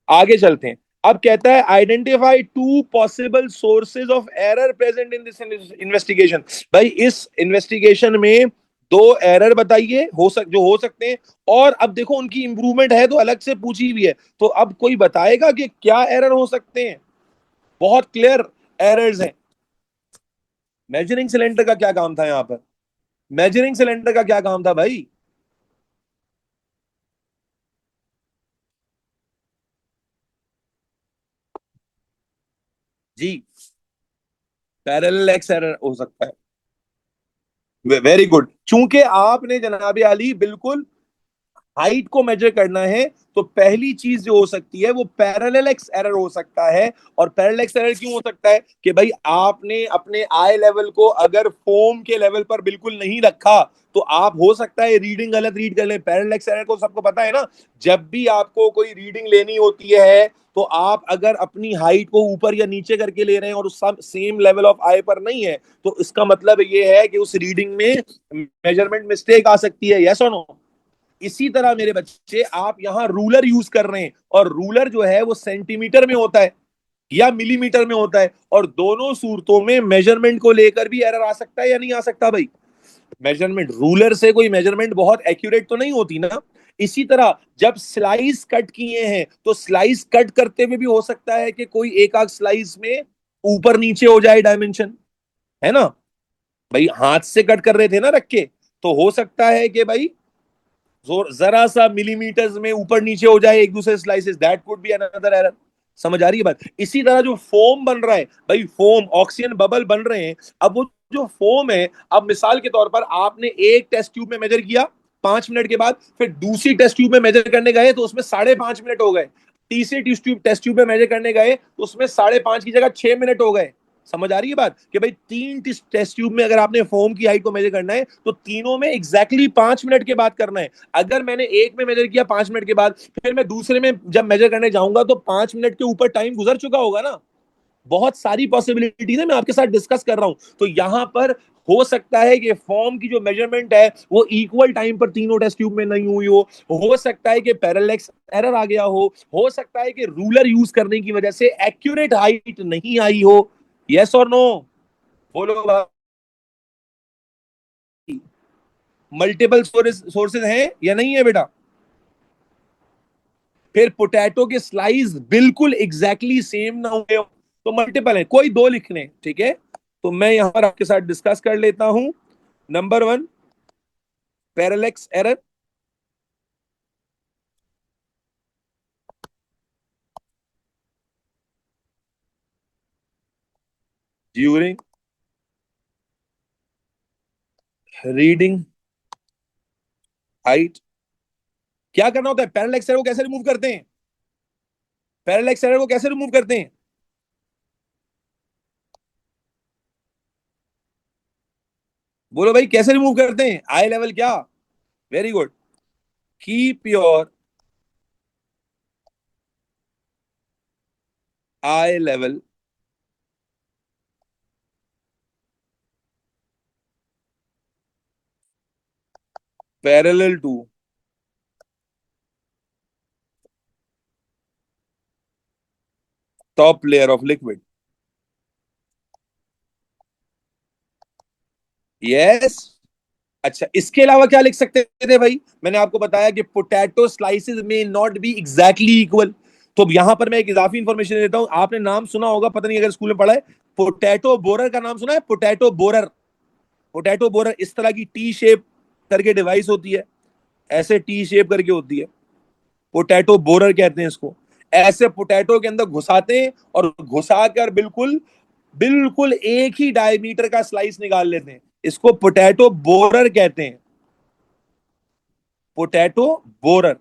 आगे चलते हैं। अब कहता है identify to possible sources of error present in this investigation. भाई इस इन्वेस्टिगेशन में दो एरर बताइए, जो हो सकते हैं। और अब देखो उनकी इंप्रूवमेंट है तो अलग से पूछी हुई है, तो अब कोई बताएगा कि क्या एरर हो सकते हैं? बहुत क्लियर एरर्स हैं। मेजरिंग सिलेंडर का क्या काम था यहां पर? मेजरिंग सिलेंडर का क्या काम था भाई? जी, पैरेलल एक्स एरर हो सकता है। Very good. चूंकि आपने जनाब आली बिल्कुल हाइट को मेजर करना है तो पहली चीज जो हो सकती है वो पैरेलल एक्स एरर हो सकता है। और पैरेलल एक्स एरर क्यों हो सकता है? कि भाई आपने अपने आई लेवल को अगर फोम के लेवल पर बिल्कुल नहीं रखा तो आप हो सकता है रीडिंग गलत रीड कर लें। पैरेलल एक्स एरर को सबको पता है ना, जब भी आपको कोई रीडिंग लेनी होती है तो आप अगर अपनी हाइट को ऊपर या नीचे करके ले रहे हैं और उस सेम लेवल ऑफ आई पर नहीं है तो इसका मतलब ये है कि उस रीडिंग में मेजरमेंट मिस्टेक आ सकती है। यस और नो? इसी तरह मेरे बच्चे आप यहां रूलर यूज कर रहे हैं और रूलर जो है वो सेंटीमीटर में होता है या मिलीमीटर में होता है, और दोनों सूरतों में मेजरमेंट को लेकर भी एरर आ सकता है या नहीं आ सकता भाई? मेजरमेंट रूलर से कोई मेजरमेंट बहुत एक्यूरेट तो नहीं होती ना। इसी तरह जब स्लाइस कट किए हैं तो स्लाइस कट करते हुए भी हो सकता है कि कोई एक आध स्लाइस में ऊपर नीचे हो जाए डायमेंशन, है ना? भाई हाथ से कट कर रहे थे ना रख के, तो हो सकता है कि भाई जरा सा मिलीमीटर्स में ऊपर नीचे हो जाए एक दूसरे slices, that could be another error. समझ आ रही है बात? इसी तरह जो फोम बन रहा है भाई, फोम ऑक्सीजन बबल बन रहे हैं, अब वो जो फोम है, अब मिसाल के तौर पर आपने एक टेस्ट ट्यूब में मेजर किया 5 मिनट के बाद, फिर दूसरी टेस्ट ट्यूब में मेजर करने गए तो उसमें 5.5 मिनट हो गए, तीसरी टेस्ट ट्यूब में मेजर करने गए तो उसमें 5.5 की जगह 6 मिनट हो गए। समझ आ रही है बात? कि भाई तीन टेस्ट ट्यूब में अगर आपने फोम की हाइट को मेजर करना है तो तीनों में एग्जैक्टली 5 मिनट के बाद करना है। अगर मैंने एक में मेजर किया 5 मिनट के बाद, फिर मैं दूसरे में जब मेजर करने जाऊंगा तो 5 मिनट के ऊपर टाइम गुजर चुका होगा ना। बहुत सारी पॉसिबिलिटीज है, मैं आपके साथ डिस्कस कर रहा हूं। तो यहां पर हो सकता है कि फॉर्म की जो मेजरमेंट है वो इक्वल टाइम पर तीनों टेस्ट ट्यूब में नहीं हुई हो सकता है कि पैरेलैक्स एरर आ गया हो सकता है कि रूलर यूज करने की वजह से एक्यूरेट हाइट नहीं आई हो। यस और नो? बोलो भाई। मल्टीपल सोर्सेज हैं या नहीं है बेटा? फिर पोटैटो के स्लाइस बिल्कुल एग्जैक्टली सेम ना हुए हो तो मल्टीपल है, कोई दो लिखने, ठीक है? तो मैं यहां पर आपके साथ डिस्कस कर लेता हूं। Number one, parallax error during reading height. क्या करना होता है? पैरेलैक्स एरर को कैसे रिमूव करते हैं? पैरेलैक्स एरर को कैसे रिमूव करते हैं? बोलो भाई, कैसे रिमूव करते हैं? आई लेवल क्या? Very good. Keep your eye level parallel to top layer of liquid. Yes. अच्छा, इसके अलावा क्या लिख सकते थे भाई? मैंने आपको बताया कि पोटैटो स्लाइसेस में नॉट बी एग्जैक्टली इक्वल। तो यहां पर मैं एक इजाफी इंफॉर्मेशन देता हूं, आपने नाम सुना होगा, पता नहीं अगर स्कूल में पढ़ा है, पोटैटो बोरर का नाम सुना है? Potato borer. पोटैटो बोरर इस तरह की टी शेप करके डिवाइस होती है, ऐसे टी शेप करके होती है, पोटैटो बोरर कहते हैं इसको। ऐसे पोटैटो के अंदर घुसाते हैं और घुसाकर बिल्कुल बिल्कुल एक ही डायमीटर का स्लाइस निकाल लेते हैं, इसको पोटैटो बोरर कहते हैं। पोटैटो बोरर,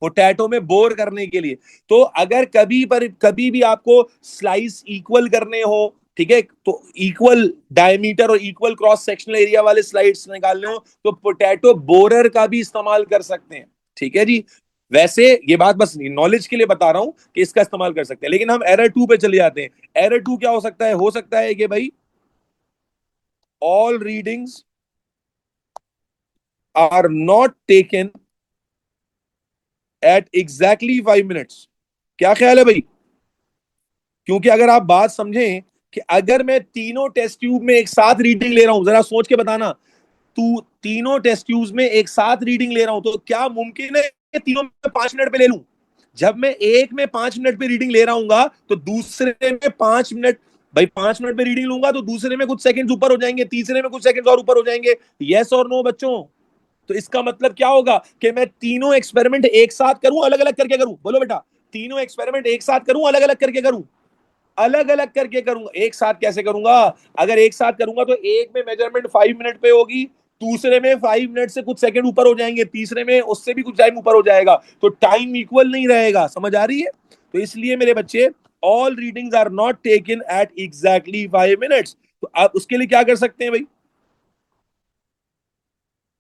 पोटैटो में बोर करने के लिए। तो अगर कभी भी आपको स्लाइस इक्वल करने हो, ठीक है, तो इक्वल डायमीटर और इक्वल क्रॉस सेक्शनल एरिया वाले स्लाइड्स निकालने हो तो पोटैटो बोरर का भी इस्तेमाल कर सकते हैं। ठीक है जी। वैसे ये बात बस नॉलेज के लिए बता रहा हूं कि इसका इस्तेमाल कर सकते हैं, लेकिन हम एरर टू पे चले जाते हैं। एरर टू क्या हो सकता है? हो सकता है कि भाई all readings are not taken at exactly 5 minutes. क्या ख्याल है भाई? क्योंकि अगर आप बात समझें कि अगर मैं तीनों टेस्ट ट्यूब में एक साथ रीडिंग ले रहा हूं, जरा सोच के बताना, तू तीनों टेस्ट ट्यूब में एक साथ रीडिंग ले रहा हूं तो क्या मुमकिन है कि तीनों में 5 मिनट पे ले लूं? जब मैं एक में 5 मिनट पे रीडिंग ले रहा हूँ तो दूसरे में 5 मिनट, भाई 5 मिनट पे रीडिंग लूंगा तो दूसरे में कुछ सेकंड्स ऊपर हो जाएंगे, तीसरे में कुछ सेकंड्स और ऊपर हो जाएंगे। यस और नो बच्चों? तो इसका मतलब क्या होगा कि मैं तीनों एक्सपेरिमेंट एक साथ करूं अलग अलग करके करूं? बोलो बेटा, तीनों एक्सपेरिमेंट एक साथ करूं अलग अलग करके करूं? अलग अलग करके करूंगा। एक साथ कैसे करूंगा? अगर एक साथ करूंगा तो एक में मेजरमेंट 5 मिनट पे होगी, दूसरे में 5 मिनट से कुछ सेकंड ऊपर हो जाएंगे, तीसरे में उससे भी कुछ टाइम ऊपर हो जाएगा, तो टाइम इक्वल नहीं रहेगा। समझ आ रही है? तो इसलिए मेरे बच्चे, all readings are not taken at exactly 5 minutes. तो आप उसके लिए क्या कर सकते हैं भाई?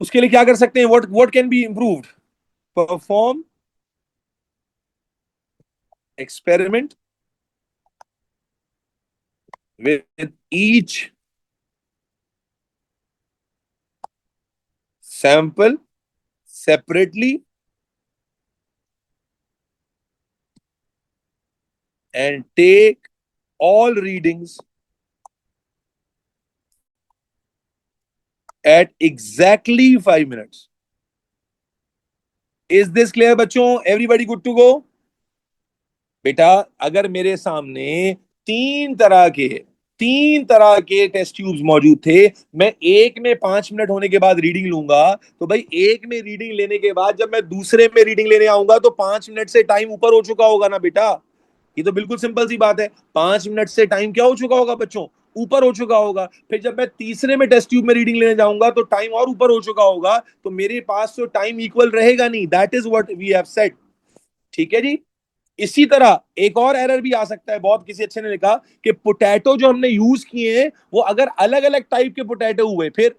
उसके लिए क्या कर सकते हैं? What can be improved? Perform experiment with each sample separately and take all readings at exactly 5 minutes. Is this clear बच्चों? Everybody good to go? बेटा, अगर मेरे सामने तीन तरह के तीन तरह के टेस्ट ट्यूब्स मौजूद थे। मैं एक में 5 मिनट होने के बाद रीडिंग लूंगा, तो भाई एक में रीडिंग लेने के बाद जब मैं दूसरे में रीडिंग लेने आऊंगा तो 5 मिनट से टाइम ऊपर हो चुका होगा ना बेटा। ये तो बिल्कुल सिंपल सी बात है। 5 मिनट से टाइम क्या हो चुका होगा बच्चों? ऊपर हो चुका होगा। फिर जब मैं तीसरे में टेस्ट ट्यूब में रीडिंग लेने जाऊंगा तो टाइम और ऊपर हो चुका होगा, तो मेरे पास तो टाइम इक्वल रहेगा नहीं। That is what we have said. ठीक है जी। इसी तरह एक और एरर भी आ सकता है, बहुत किसी अच्छे ने लिखा कि पोटैटो जो हमने यूज किए हैं वो अगर अलग अलग टाइप के पोटैटो हुए, फिर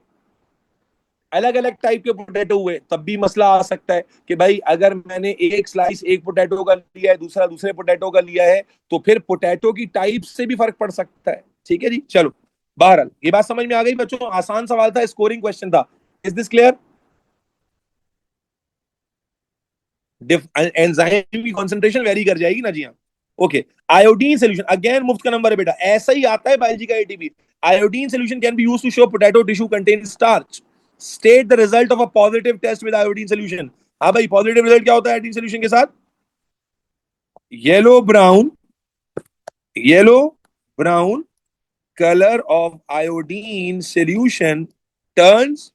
अलग अलग टाइप के पोटैटो हुए तब भी मसला आ सकता है कि भाई अगर मैंने एक स्लाइस एक पोटैटो का लिया है, दूसरा दूसरे पोटैटो का लिया है, तो फिर पोटैटो की टाइप से भी फर्क पड़ सकता है। ठीक है जी। चलो, बहरहाल ये बात समझ में आ गई बच्चों। आसान सवाल था, स्कोरिंग क्वेश्चन था। Is this clear? एंजाइम की कॉन्सेंट्रेशन वेरी कर जाएगी ना जी। हाँ, ओके। आयोडीन सोल्यूशन अगेन मुफ्त का नंबर है बेटा, ऐसा ही आता है बायोलॉजी का ATP. Iodine solution can be used to show potato tissue contain starch. State the result of a positive test with iodine solution. हाँ भाई, पॉजिटिव रिजल्ट क्या होता है आयोडीन सोल्यूशन के साथ? Yellow brown, yellow brown colour of iodine solution turns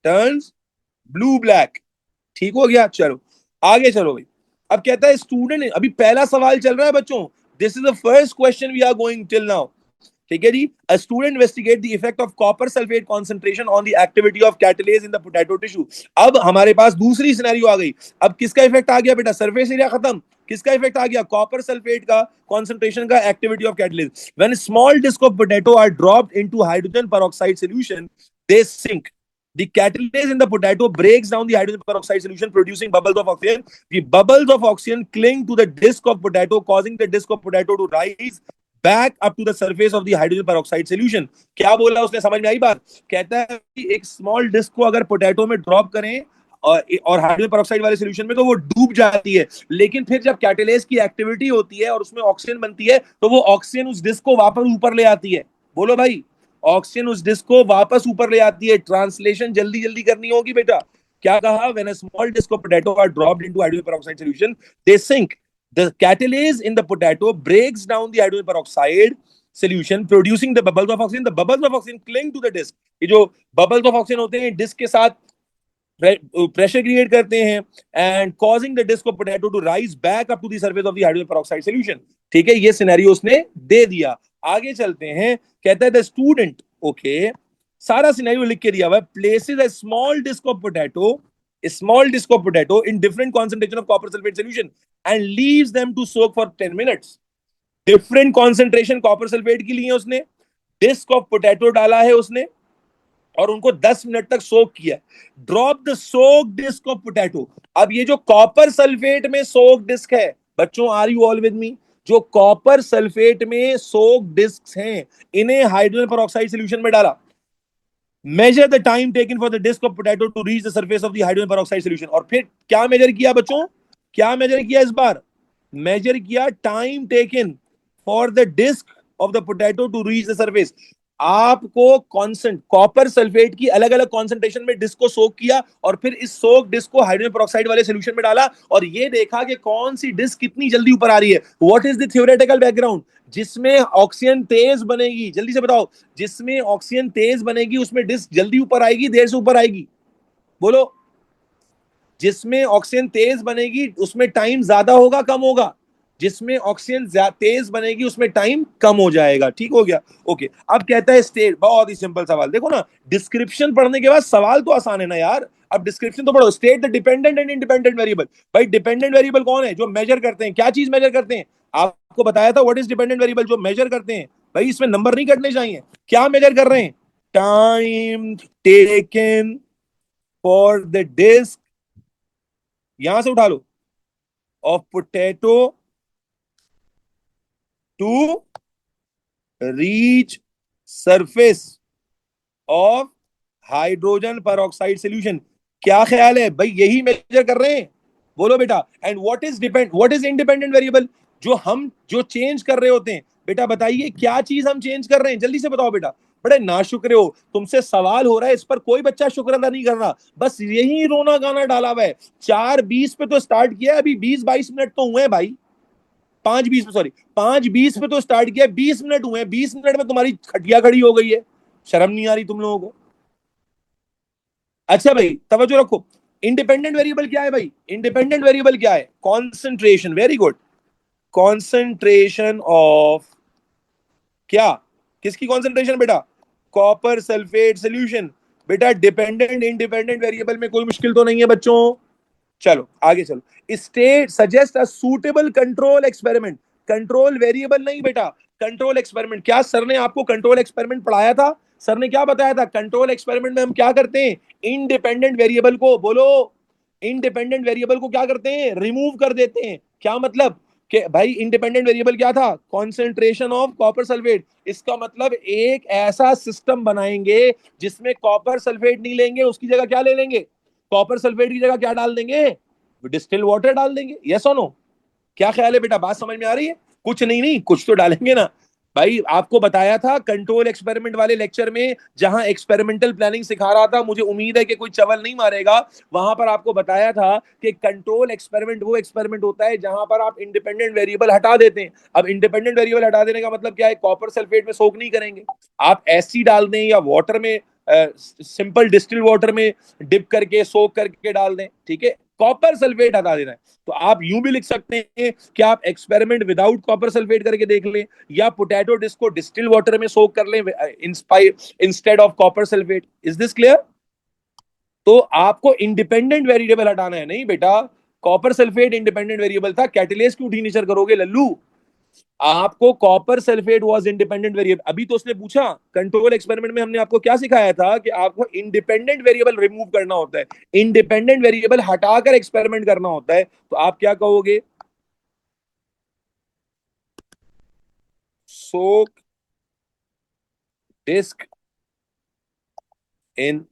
turns blue black. ठीक हो गया। चलो आगे चलो भाई। अब कहता है स्टूडेंट, अभी पहला सवाल चल रहा है बच्चों। This is the first question we are going till now. ठीक है जी। A student investigate the effect of copper sulphate concentration on the activity of catalase in the potato tissue. अब हमारे पास दूसरी सिनेरियो आ गई। अब किसका इफेक्ट आ गया बेटा? सरफेस एरिया खत्म। किसका इफेक्ट आ गया? कॉपर सल्फेट का कॉन्सेंट्रेशन का activity of catalase. When small disc of potato are dropped into hydrogen peroxide solution, they sink. The catalase in the potato breaks down the hydrogen peroxide solution, producing bubbles of oxygen. The bubbles of oxygen cling to the disc of potato, causing the disc of potato to rise back up to the surface of the hydrogen peroxide solution. क्या बोला उसने? समझ में आई बात? कहता है कि एक स्मॉल डिस्क को अगर पोटैटो में ड्रॉप करें और हाइड्रोजन पेरोक्साइड वाले सॉल्यूशन में, तो वो डूब जाती है। लेकिन फिर जब कैटलेज की एक्टिविटी होती है और उसमें ऑक्सीजन बनती है, तो वो ऑक्सीजन उस डिस्क को वापस ऊपर ले आती है। बोलो भाई, ऑक्सीजन उस डिस्क को वापस ऊपर ले आती है। ट्रांसलेशन जल्दी जल्दी करनी होगी बेटा। क्या कहा? When a small disc of potato are dropped into hydrogen peroxide solution, they sink. The catalase in the potato breaks down the hydrogen peroxide solution, producing the bubbles of oxygen. The bubbles of oxygen cling to the disc. ये जो bubbles of oxygen होते हैं disc के साथ pressure create करते हैं, and causing the disc of potato to rise back up to the surface of the hydrogen peroxide solution. ठीक है, ये सिनेरियो उसने दे दिया। आगे चलते हैं। कहता है द स्टूडेंट, ओके, सारा सिनेरियो लिख के दिया हुआ है। Places a small disc of potato, small disk of potato in different concentration of copper sulfate solution and leaves them to soak for 10 minutes. Different concentration copper sulfate की लिए उसने, disc of potato डाला है उसने और उनको 10 minute तक soak किया। Drop the soak disc of potato. अब ये जो कॉपर सल्फेट में सोक डिस्क है बच्चों, are you all with me? जो कॉपर सल्फेट में सोक डिस्क हैं, इन्हें हाइड्रोजन पेरोक्साइड सॉल्यूशन में डाला। Measure the time taken for the disc of potato to reach the surface of the hydrogen peroxide solution. और फिर क्या मेजर किया बच्चों? क्या मेजर किया इस बार? मेजर किया time taken for the disc of the potato to reach the surface. आपको कॉन्सेंट कॉपर सल्फेट की अलग अलग कॉन्सेंट्रेशन में डिस्क को सोक किया और फिर इस सोक डिस्क को हाइड्रोजन पेरोक्साइड वाले सॉल्यूशन में डाला और ये देखा कि कौन सी डिस्क कितनी जल्दी ऊपर आ रही है। What is the theoretical background? जिसमें ऑक्सीजन तेज बनेगी, जल्दी से बताओ, जिसमें ऑक्सीजन तेज बनेगी उसमें डिस्क जल्दी ऊपर आएगी देर से ऊपर आएगी? बोलो। जिसमें ऑक्सीजन तेज बनेगी उसमें टाइम ज्यादा होगा कम होगा? जिसमें ऑक्सीजन तेज बनेगी उसमें टाइम कम हो जाएगा। ठीक हो गया। ओके। अब कहता है स्टेट, बहुत ही सिंपल सवाल। देखो ना, डिस्क्रिप्शन पढ़ने के बाद सवाल तो आसान है ना यार। अब डिस्क्रिप्शन तो पढ़ो। State the dependent and independent variable. भाई डिपेंडेंट वेरिएबल कौन है? जो मेजर करते हैं। क्या चीज मेजर करते हैं? आपको बताया था व्हाट इज डिपेंडेंट वेरिएबल, जो मेजर करते हैं। भाई इसमें नंबर नहीं कटने चाहिए। क्या मेजर कर रहे हैं? Time taken for the disc, यहां से उठा लो, of potato to reach surface of hydrogen peroxide solution. क्या ख्याल है भाई? यही मेजर कर रहे हैं। बोलो बेटा। And what is independent variable? जो चेंज कर रहे होते हैं। बेटा बताइए क्या चीज हम चेंज कर रहे हैं? जल्दी से बताओ बेटा। बड़े नाशुक्र हो, तुमसे सवाल हो रहा है, इस पर कोई बच्चा शुक्र अदा नहीं कर रहा। बस यही रोना गाना डाला हुआ है। 4:20 पे तो स्टार्ट किया, अभी 20-22 मिनट तो हुए भाई। 5:20 पे, सॉरी 5:20 पे तो स्टार्ट किया, 20 मिनट हुए, 20 मिनट में तुम्हारी खटिया खड़ी हो गई है। शर्म नहीं आ रही तुम लोगों को? अच्छा भाई तवज्जो रखो। इंडिपेंडेंट वेरिएबल क्या है भाई? इंडिपेंडेंट वेरिएबल क्या है? Concentration, very good. Concentration of क्या? किसकी कॉन्सेंट्रेशन बेटा? Copper sulphate solution. बेटा डिपेंडेंट इंडिपेंडेंट वेरिएबल में कोई मुश्किल तो नहीं है बच्चों? चलो आगे चलो। State suggest a suitable control experiment. Control variable नहीं बेटा, कंट्रोल एक्सपेरिमेंट। क्या सर ने आपको कंट्रोल एक्सपेरिमेंट पढ़ाया था? सर ने क्या बताया था? कंट्रोल एक्सपेरिमेंट में हम क्या करते हैं? इंडिपेंडेंट वेरिएबल को, बोलो, इंडिपेंडेंट वेरिएबल को क्या करते हैं? रिमूव कर देते हैं। क्या मतलब? कि भाई इंडिपेंडेंट वेरिएबल क्या था? Concentration of copper sulphate. इसका मतलब एक ऐसा सिस्टम बनाएंगे जिसमें कॉपर सल्फेट नहीं लेंगे, उसकी जगह क्या ले लेंगे? कॉपर सल्फेट की जगह क्या डाल देंगे? डिस्टिल वाटर डाल देंगे। यस और नो? क्या ख्याल है बेटा? बात समझ में आ रही है? कुछ नहीं, नहीं कुछ तो डालेंगे ना भाई। आपको बताया था कंट्रोल एक्सपेरिमेंट वाले लेक्चर में, जहां एक्सपेरिमेंटल प्लानिंग सिखा रहा था, मुझे उम्मीद है कि कोई चवल नहीं मारेगा। वहां पर आपको बताया था कि कंट्रोल एक्सपेरिमेंट वो एक्सपेरिमेंट होता है जहां पर आप इंडिपेंडेंट वेरिएबल हटा देते हैं। अब इंडिपेंडेंट वेरिएबल हटा देने का मतलब क्या है? कॉपर सल्फेट में सोक नहीं करेंगे, आप एसिड डाल दें या वाटर में, सिंपल डिस्टिल वाटर में डिप करके सोक करके डाल दें, ठीक है, कॉपर सल्फेट हटा देना है। तो आप यूं भी लिख सकते हैं कि आप एक्सपेरिमेंट विदाउट कॉपर सल्फेट करके देख लें, या पोटैटो डिस्क को डिस्टिल वाटर में सोक कर लें instead of copper sulphate. Is this clear? तो आपको इंडिपेंडेंट वेरिएबल हटाना है। नहीं बेटा, कॉपर सल्फेट इंडिपेंडेंट वेरिएबल था, कैटेलेस क्यों टीनेचर करोगे लल्लू? आपको copper sulphate was independent variable. अभी तो उसने पूछा कंट्रोल एक्सपेरिमेंट में हमने आपको क्या सिखाया था कि आपको इंडिपेंडेंट वेरिएबल रिमूव करना होता है, इंडिपेंडेंट वेरिएबल हटाकर एक्सपेरिमेंट करना होता है। तो आप क्या कहोगे? Soak disc in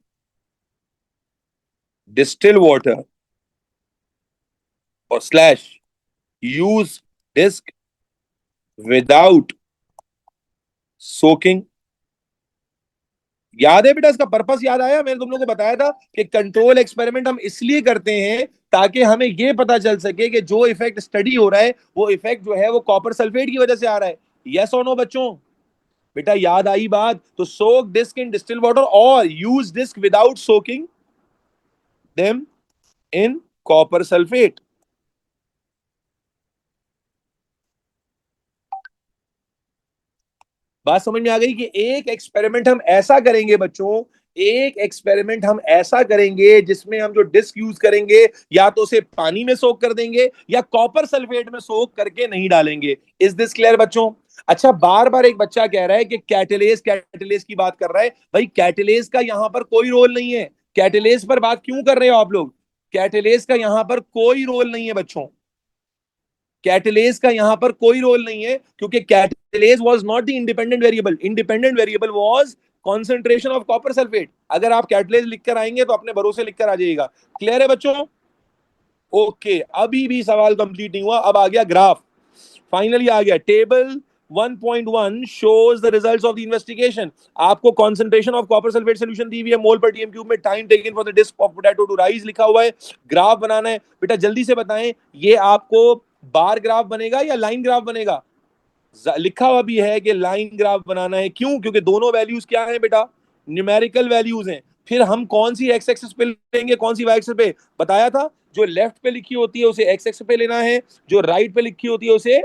distil water और slash use disc without soaking. याद है बेटा? इसका पर्पस याद आया? मैंने तुम लोगों को बताया था कि कंट्रोल एक्सपेरिमेंट हम इसलिए करते हैं ताकि हमें यह पता चल सके कि जो इफेक्ट स्टडी हो रहा है वो इफेक्ट जो है वो कॉपर सल्फेट की वजह से आ रहा है। यस और नो बच्चों? बेटा याद आई बात? तो soak disc in distil water और use disc without soaking them in copper sulphate. बात समझ में आ गई कि एक एक्सपेरिमेंट हम ऐसा करेंगे बच्चों, एक एक्सपेरिमेंट हम ऐसा करेंगे जिसमें हम जो डिस्क यूज करेंगे या तो उसे पानी में सोक कर देंगे या कॉपर सल्फेट में सोक करके नहीं डालेंगे। इज दिस क्लियर बच्चों? अच्छा, बार बार एक बच्चा कह रहा है कि कैटेलेस कैटेलेस की बात कर रहा है। भाई कैटेलेस का यहां पर कोई रोल नहीं है। कैटेलेस पर बात क्यों कर रहे हो आप लोग? कैटेलेस का यहां पर कोई रोल नहीं है बच्चों। कैटलेस का यहां पर कोई रोल नहीं है क्योंकि catalase was not the independent variable. Independent variable was concentration of copper sulphate. अगर आप कैटलेस लिखकर आएंगे तो अपने भरोसे लिखकर आ जाइएगा। क्लियर है बच्चों? ओके, अभी भी सवाल कंप्लीट नहीं हुआ, अब आ गया ग्राफ। फाइनली आ गया table 1.1 shows the results of the investigation। आपको concentration of copper sulfate solution दी हुई है मोल पर टीएम क्यूब में, time taken for the disc of potato to rise लिखा हुआ है। ग्राफ बनाना है बेटा, जल्दी से बताएं, ये आपको बार ग्राफ बनेगा या लाइन ग्राफ बनेगा? लिखा हुआ भी है कि लाइन ग्राफ बनाना है। क्यों? क्योंकि दोनों वैल्यूज क्या है बेटा? न्यूमेरिकल वैल्यूज हैं। फिर हम कौन सी एक्स एक्सिस पे लेंगे, कौन सी वाई एक्सिस पे? बताया था, जो लेफ्ट पे लिखी होती है उसे एक्स एक्सिस पे लेना है, जो राइट पे लिखी होती है उसे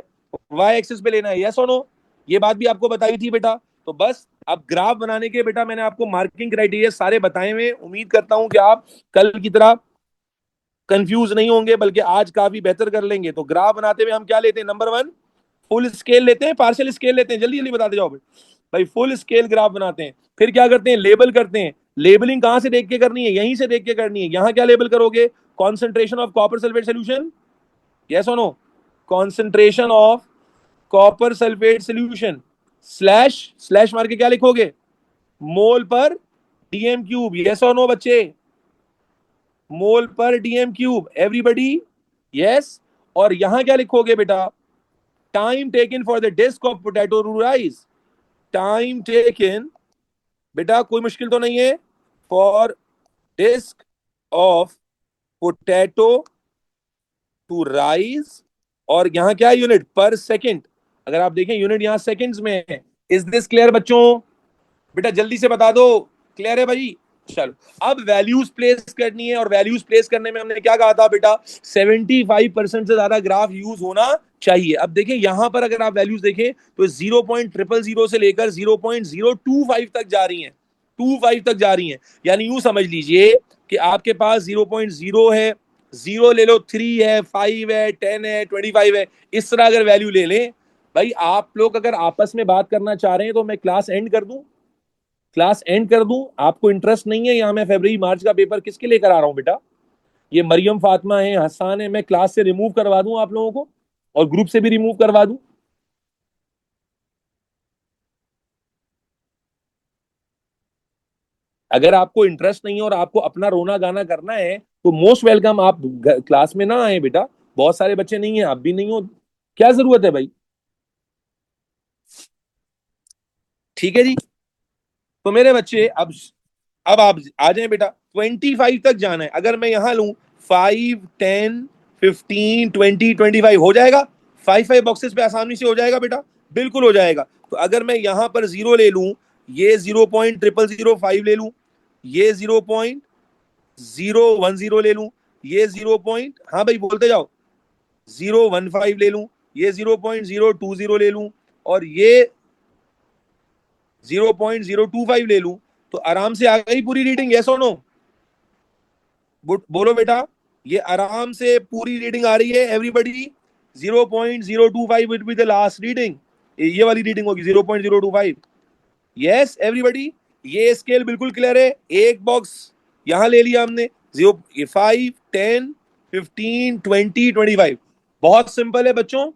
वाई एक्सिस पे लेना है। यस और नो? ये बात भी आपको बताई थी बेटा। तो बस अब ग्राफ बनाने के बेटा मैंने आपको मार्किंग क्राइटेरिया सारे बताए हुए। उम्मीद करता हूं कि आप कल की तरह कंफ्यूज नहीं होंगे, बल्कि आज काफी बेहतर कर लेंगे। तो ग्राफ बनाते हुए हम क्या लेते हैं? नंबर वन, फुल स्केल लेते हैं, पार्शियल स्केल लेते हैं? जल्दी जल्दी बताते जाओ भाई। फुल स्केल ग्राफ बनाते हैं, फिर क्या करते हैं? लेबल करते हैं। लेबलिंग कहां से देख के करनी है? यहीं से देख के करनी है। यहां क्या लेबल करोगे? Concentration of copper sulphate solution. Yes और no? Concentration of copper sulphate solution slash slash मार के क्या लिखोगे? Mole per dm cube. Yes और नो बच्चे? Mole per dm cube, everybody? Yes. और यहां क्या लिखोगे बेटा? Time taken for the disc of potato to rise. Time taken बेटा, कोई मुश्किल तो नहीं है, for disc of potato to rise और यहाँ क्या है, यूनिट पर सेकंड। अगर आप देखें यूनिट यहाँ सेकंड्स में है। इज दिस क्लियर बच्चों? बेटा जल्दी से बता दो, क्लियर है भाई? चलो, अब वैल्यूज प्लेस करनी है, और वैल्यूज प्लेस करने में हमने क्या कहा था बेटा, 75% से ज्यादा ग्राफ यूज होना चाहिए। अब देखें यहां पर अगर आप वैल्यूज देखें तो 0.000 से लेकर 0.025 तक जा रही हैं, 25 तक जा रही हैं। यानी यूं समझ लीजिए कि आपके पास 0.0 है, 0 ले लो, 3 है, 5 है, 10 है, 25 है, इस तरह अगर वैल्यू ले लें। भाई आप लोग अगर आपस में बात करना चाह रहे हैं तो मैं क्लास एंड कर दूं, क्लास एंड कर दूं? आपको इंटरेस्ट नहीं है? यहां मैं फरवरी मार्च का पेपर किसके लेकर आ रहा हूं बेटा? ये मरियम फातिमा है, हसान है, मैं क्लास से रिमूव करवा दूं आप लोगों को, और ग्रुप से भी रिमूव करवा दूं? अगर आपको इंटरेस्ट नहीं है और आपको अपना रोना गाना करना है तो मोस्ट वेलकम, आप क्लास में ना आए बेटा। बहुत सारे बच्चे नहीं है, आप भी नहीं हो, क्या जरूरत है भाई? ठीक है जी। तो मेरे बच्चे अब आप आ जाए बेटा, 25 तक जाना है। अगर मैं यहां लूं 5, 10, 15, 20, 25 हो जाएगा? 5 बॉक्सेस पे आसानी से हो जाएगा बेटा, बिल्कुल हो जाएगा। तो अगर मैं यहां पर जीरो ले लूं, ये 0.0005 ले लूं, ये 0.010 ले लूं, ये 0. हाँ भाई बोलते जाओ, 015 ले लूं, ये 0.020 ले लूं, और ये 0.025 ले लूं, तो आराम से आ गई पूरी रीडिंग, यस और नो? बोलो बेटा, ये आराम से पूरी रीडिंग आ रही है everybody? 0.025 will be the last reading, ये वाली रीडिंग होगी 0.025। यस एवरीबडी, ये स्केल बिल्कुल क्लियर है। एक बॉक्स यहां ले लिया हमने, 5, 10, 15, 20, 25। बहुत सिंपल है बच्चों,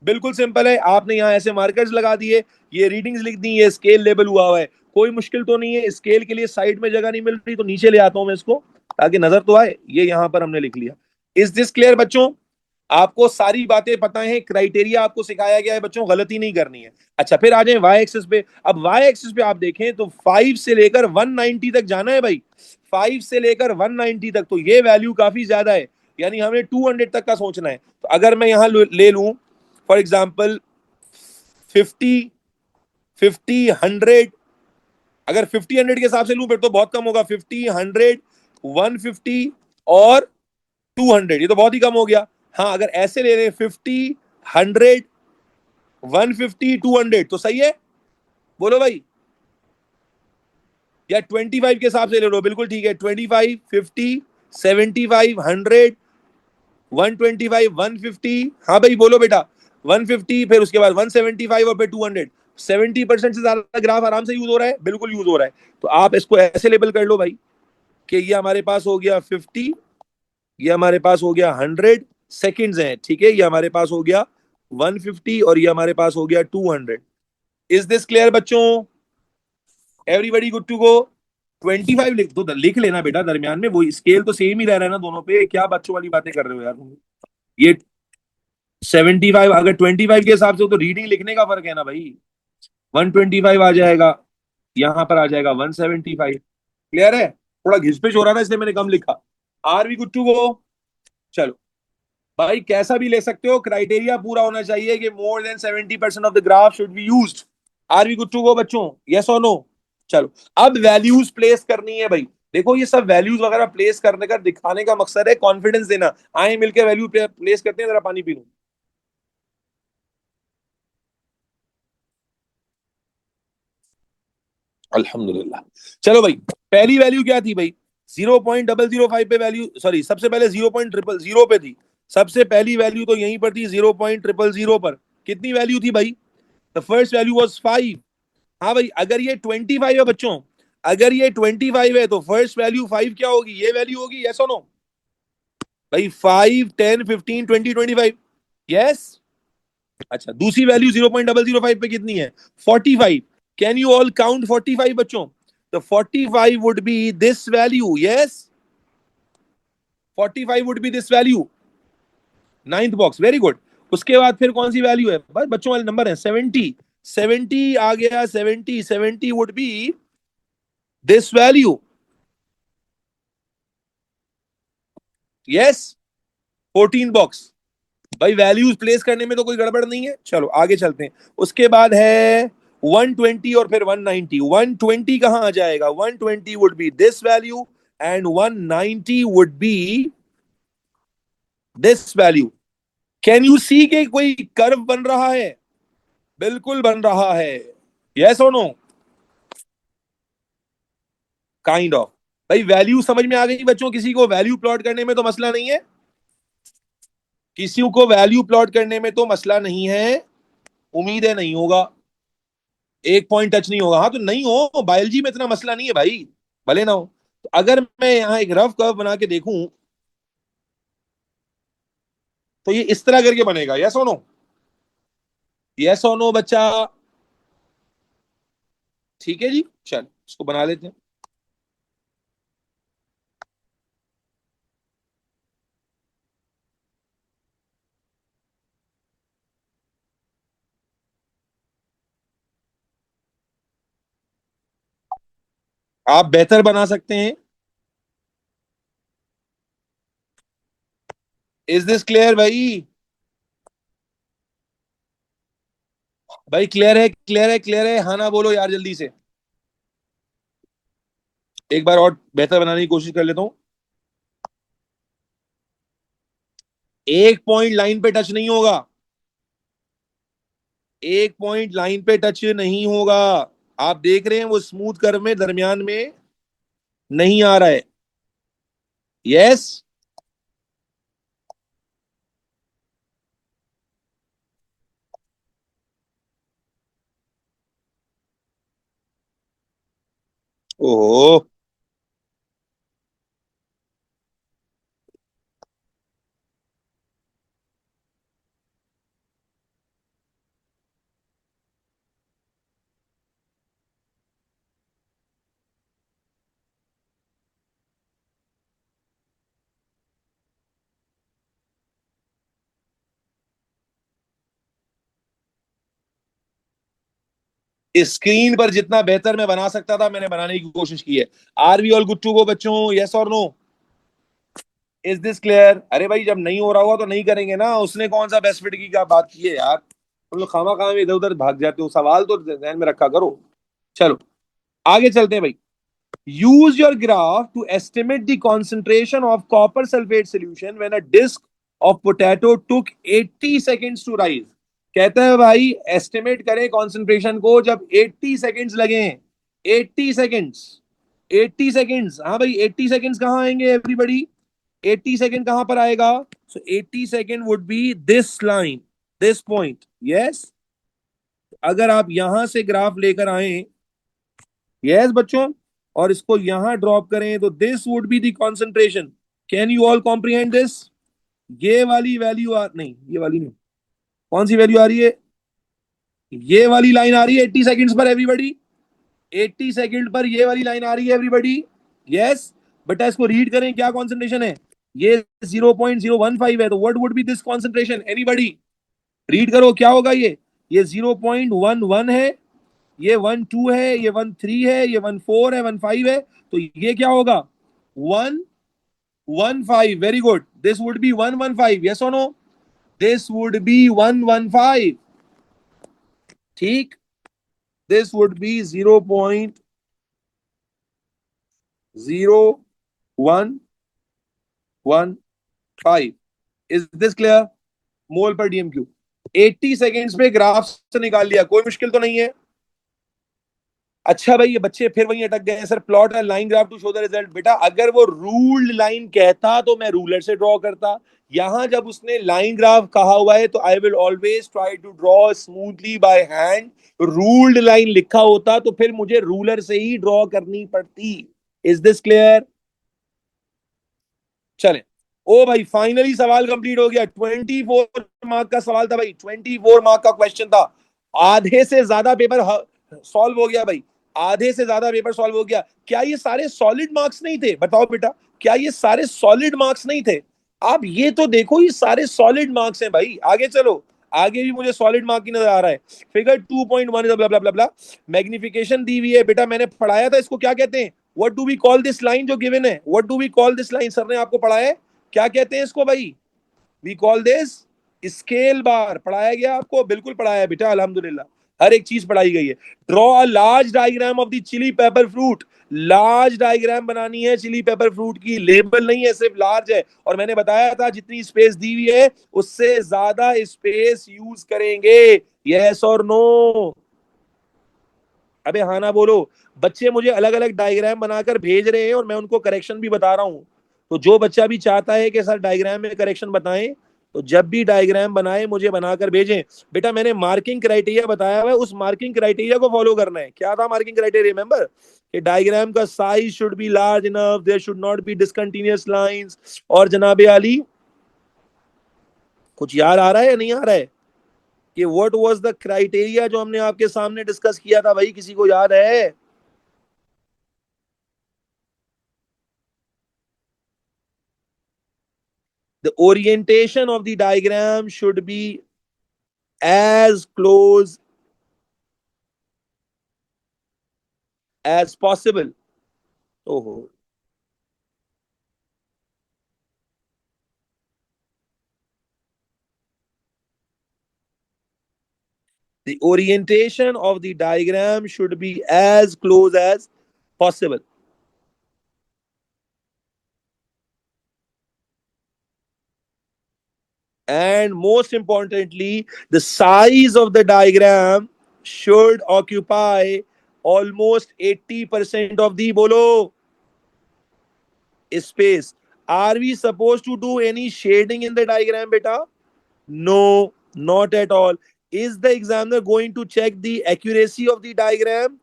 बिल्कुल सिंपल है। आपने यहाँ ऐसे मार्कर्स लगा दिए, ये रीडिंग्स लिख दी, ये स्केल लेबल हुआ हुआ है, कोई मुश्किल तो नहीं है। स्केल के लिए साइड में जगह नहीं मिल रही तो नीचे ले आता हूं मैं इसको, ताकि नजर तो आए। ये यहां पर हमने लिख लिया। इज दिस क्लियर बच्चों? आपको सारी बातें पता है, क्राइटेरिया आपको सिखाया गया है बच्चों, गलती नहीं करनी है। अच्छा फिर आ जाए वाई एक्सिस पे। अब वाई एक्सिस पे आप देखें तो 5 से लेकर 190 तक जाना है भाई, 5 से लेकर 190 तक, तो ये वैल्यू काफी ज्यादा है। यानी हमें 200 तक का सोचना है। तो अगर मैं यहां ले लूं फॉर एग्जाम्पल 50, 50, 100, अगर 50, 100 के हिसाब से लूं फिर तो बहुत कम होगा। 50, 100, 150 और 200, ये तो बहुत ही कम हो गया। हाँ अगर ऐसे ले रहे 50, 100, 150, 200 तो सही है, बोलो भाई? या 25 के हिसाब से ले लो, बिल्कुल ठीक है। 25, 50, 75, 100, 125, 150, हाँ भाई बोलो बेटा। 150, फिर उसके बाद 175 और फिर 200। 70% से ज्यादा ग्राफ आराम से यूज हो रहा है, बिल्कुल यूज हो रहा है। तो आप इसको ऐसे लेबल कर लो भाई कि ये हमारे पास हो गया 50, ये हमारे पास हो गया 100 सेकेंड्स हैं, ठीक है, ये हमारे पास हो गया 150 और ये हमारे पास हो गया 200। इज दिस क्लियर बच्चों? Everybody good to go? 25 लिख तो लिख लेना बेटा दरमियान में, वो स्केल तो सेम ही रह रहा है ना दोनों पे, क्या बच्चों वाली बातें कर रहे हो यार? ये 75, अगर 25 के हिसाब से तो रीडिंग लिखने का फर्क है ना भाई। 125 आ जाएगा, यहां पर आ जाएगा 175। क्लियर है? थोड़ा घिसपिच हो रहा था इसलिए मैंने कम लिखा। Are we good to go? चलो भाई, कैसा भी ले सकते हो, क्राइटेरिया पूरा होना चाहिए कि more than 70% of the graph should be used. Are we good to go बच्चों, यस और नो? चलो, अब वैल्यूज प्लेस करनी है भाई। देखो ये सब वैल्यूज वगैरह प्लेस करने का, दिखाने का मकसद है कॉन्फिडेंस देना। आए मिलकर वैल्यू प्लेस करते हैं, जरा पानी पी लो। अल्हम्दुलिल्लाह। चलो भाई, पहली वैल्यू क्या थी भाई? 0.005 पे वैल्यू, सॉरी सबसे पहले 0.000 पे थी। सबसे पहली वैल्यू तो यहीं पर थी 0.000 पर। कितनी वैल्यू थी भाई? The first value was 5। हाँ भाई, अगर ये 25 है बच्चों, अगर ये 25 है तो फर्स्ट वैल्यू 5 क्या होगी? ये वैल्यू होगी, यस और नो? भाई 5, 10, 15, 20, 25, यस। अच्छा दूसरी वैल्यू 0.005 पे कितनी है? 45। कैन यू ऑल काउंट 45 बच्चों? तो 45 would be this value, yes, 45 would be this value. Ninth box, very good. उसके बाद फिर कौन सी वैल्यू है? बस बच्चों वाले नंबर है 70। 70 आ गया, 70, 70 would be this value, yes, 14 box. भाई वैल्यूज प्लेस करने में तो कोई गड़बड़ नहीं है। चलो आगे चलते हैं। उसके बाद है 120 और फिर 190। 120 कहां आ जाएगा? 120 would be this value and 190 would be this value. Can you see के कोई कर्व बन रहा है? बिल्कुल बन रहा है। यस और नो? Kind of. भाई वैल्यू समझ में आ गई बच्चों? किसी को वैल्यू प्लॉट करने में तो मसला नहीं है? किसी को वैल्यू प्लॉट करने में तो मसला नहीं है? उम्मीद है नहीं होगा। एक पॉइंट टच नहीं होगा। हाँ तो नहीं हो, बायोलॉजी में इतना मसला नहीं है भाई, भले ना हो। तो अगर मैं यहाँ एक रफ कर्व बना के देखूं तो ये इस तरह करके बनेगा। यस और नो? यस और नो बच्चा? ठीक है जी, चल इसको बना लेते हैं। आप बेहतर बना सकते हैं। इज दिस क्लियर भाई? भाई क्लियर है, क्लियर है, क्लियर है, हाँ ना बोलो यार जल्दी से। एक बार और बेहतर बनाने की कोशिश कर लेता हूँ। एक पॉइंट लाइन पे टच नहीं होगा। एक पॉइंट लाइन पे टच नहीं होगा। आप देख रहे हैं वो स्मूथ कर्व में दरमियान में नहीं आ रहा है। यस। ओहो। स्क्रीन पर जितना बेहतर मैं बना सकता था मैंने बनाने की कोशिश की है। Are we all good to go बच्चों? यस और नो? Is this clear? अरे भाई जब नहीं हो रहा होगा तो नहीं करेंगे ना। उसने कौन सा बेस्ट फिट की क्या बात की है यार? तुम लोग खामा खामा इधर उधर भाग जाते हो। सवाल तो ध्यान में रखा करो। चलो आगे चलते हैं भाई। use your graph to estimate the concentration of copper sulfate solution when a disk of potato took 80 seconds to rise। कहता है भाई एस्टिमेट करें कॉन्सेंट्रेशन को जब 80 सेकेंड्स लगे हैं। 80 सेकेंड्स। 80 सेकेंड्स, हाँ भाई 80 सेकेंड्स कहां आएंगे एवरीबॉडी? 80 सेकेंड कहां पर आएगा? सो 80 second would be this line, this point. Yes. अगर आप यहां से ग्राफ लेकर आए, यस बच्चों, और इसको यहां ड्रॉप करें तो this would be the concentration. Can you all comprehend this? ये वाली वैल्यू नहीं, ये वाली नहीं। कौन सी वैल्यू आ रही है? ये वाली लाइन आ रही है 80 सेकंड्स पर एवरीबॉडी। 80 सेकंड पर ये वाली लाइन आ रही है एवरीबॉडी। यस। बेटा इसको रीड करें, क्या कॉन्सेंट्रेशन है? ये 0.015 है, तो what would be this concentration anybody? Read करो क्या होगा ये 0.11 है, ये 1 2 है, ये 1 3 है, ये 1 4 है, 1 5 है, तो ये क्या होगा? 1 1 5। Very good. This would be 1 1 5। Yes और नो? This would be 1 1 5। ठीक। This would be 0.0115। Is this clear? Mole per dm cube 80 seconds पे ग्राफ से निकाल लिया, कोई मुश्किल तो नहीं है। अच्छा भाई ये बच्चे फिर वहीं अटक गए सर, प्लॉट है line graph to show the result. बेटा अगर वो रूल्ड लाइन कहता तो मैं रूलर से ड्रॉ करता। यहां जब उसने लाइन ग्राफ कहा हुआ है तो I will always try to draw smoothly by hand. Ruled line लिखा होता तो फिर मुझे रूलर से ही ड्रॉ करनी पड़ती। Is this clear? चले। ओ भाई फाइनली सवाल कंप्लीट हो गया। 24 मार्क का सवाल था भाई, 24 मार्क का क्वेश्चन था। आधे से ज्यादा पेपर सॉल्व हो गया भाई। आधे से ज्यादा पेपर सॉल्व हो गया। क्या ये सारे सॉलिड मार्क्स नहीं थे? बताओ बेटा, क्या ये सारे सॉलिड मार्क्स नहीं थे? आप ये तो देखो, ये सारे सॉलिड मार्क्स हैं भाई। आगे चलो, आगे भी मुझे सॉलिड मार्क ही नजर आ रहा है। फिगर 2.1 ब्ला ब्ला ब्ला ब्ला। मैग्निफिकेशन दी हुई है बेटा, मैंने पढ़ाया था इसको क्या कहते हैं। What do we call this line जो गिवन है? What do we call this line? Sir ने आपको पढ़ाया है क्या कहते हैं इसको भाई? We call this scale bar पढ़ाया गया आपको? बिल्कुल पढ़ाया है बेटा, अल्हम्दुलिल्लाह हर एक चीज पढ़ाई गई है। Draw a large diagram of the chilli pepper fruit. Large diagram बनानी है चिली पेपर फ्रूट की, लेबल नहीं है, सिर्फ लार्ज है। और मैंने बताया था जितनी स्पेस दी हुई है उससे ज्यादा स्पेस यूज करेंगे। यस और नो? अबे हाँ ना बोलो। बच्चे मुझे अलग अलग डायग्राम बनाकर भेज रहे हैं और मैं उनको करेक्शन भी बता रहा हूं। तो जो बच्चा भी चाहता है कि सर डायग्राम में करेक्शन बताएं, तो जब भी डायग्राम बनाए मुझे बनाकर भेजें। बेटा मैंने मार्किंग क्राइटेरिया बताया हुआ है, उस मार्किंग क्राइटेरिया को फॉलो करना है। क्या था मार्किंग क्राइटेरिया, रिमेंबर? कि डायग्राम का size should be large enough, there should not be discontinuous lines. और जनाबे आली, कुछ याद आ रहा है या नहीं आ रहा है कि व्हाट वाज द क्राइटेरिया जो हमने आपके सामने डिस्कस किया था? भाई किसी को याद है? The orientation of the diagram should be as close as possible. Oh, the orientation of the diagram should be as close as possible. And most importantly, the size of the diagram should occupy almost 80% of the bolo space. Are we supposed to do any shading in the diagram, beta? No, not at all. Is the examiner going to check the accuracy of the diagram?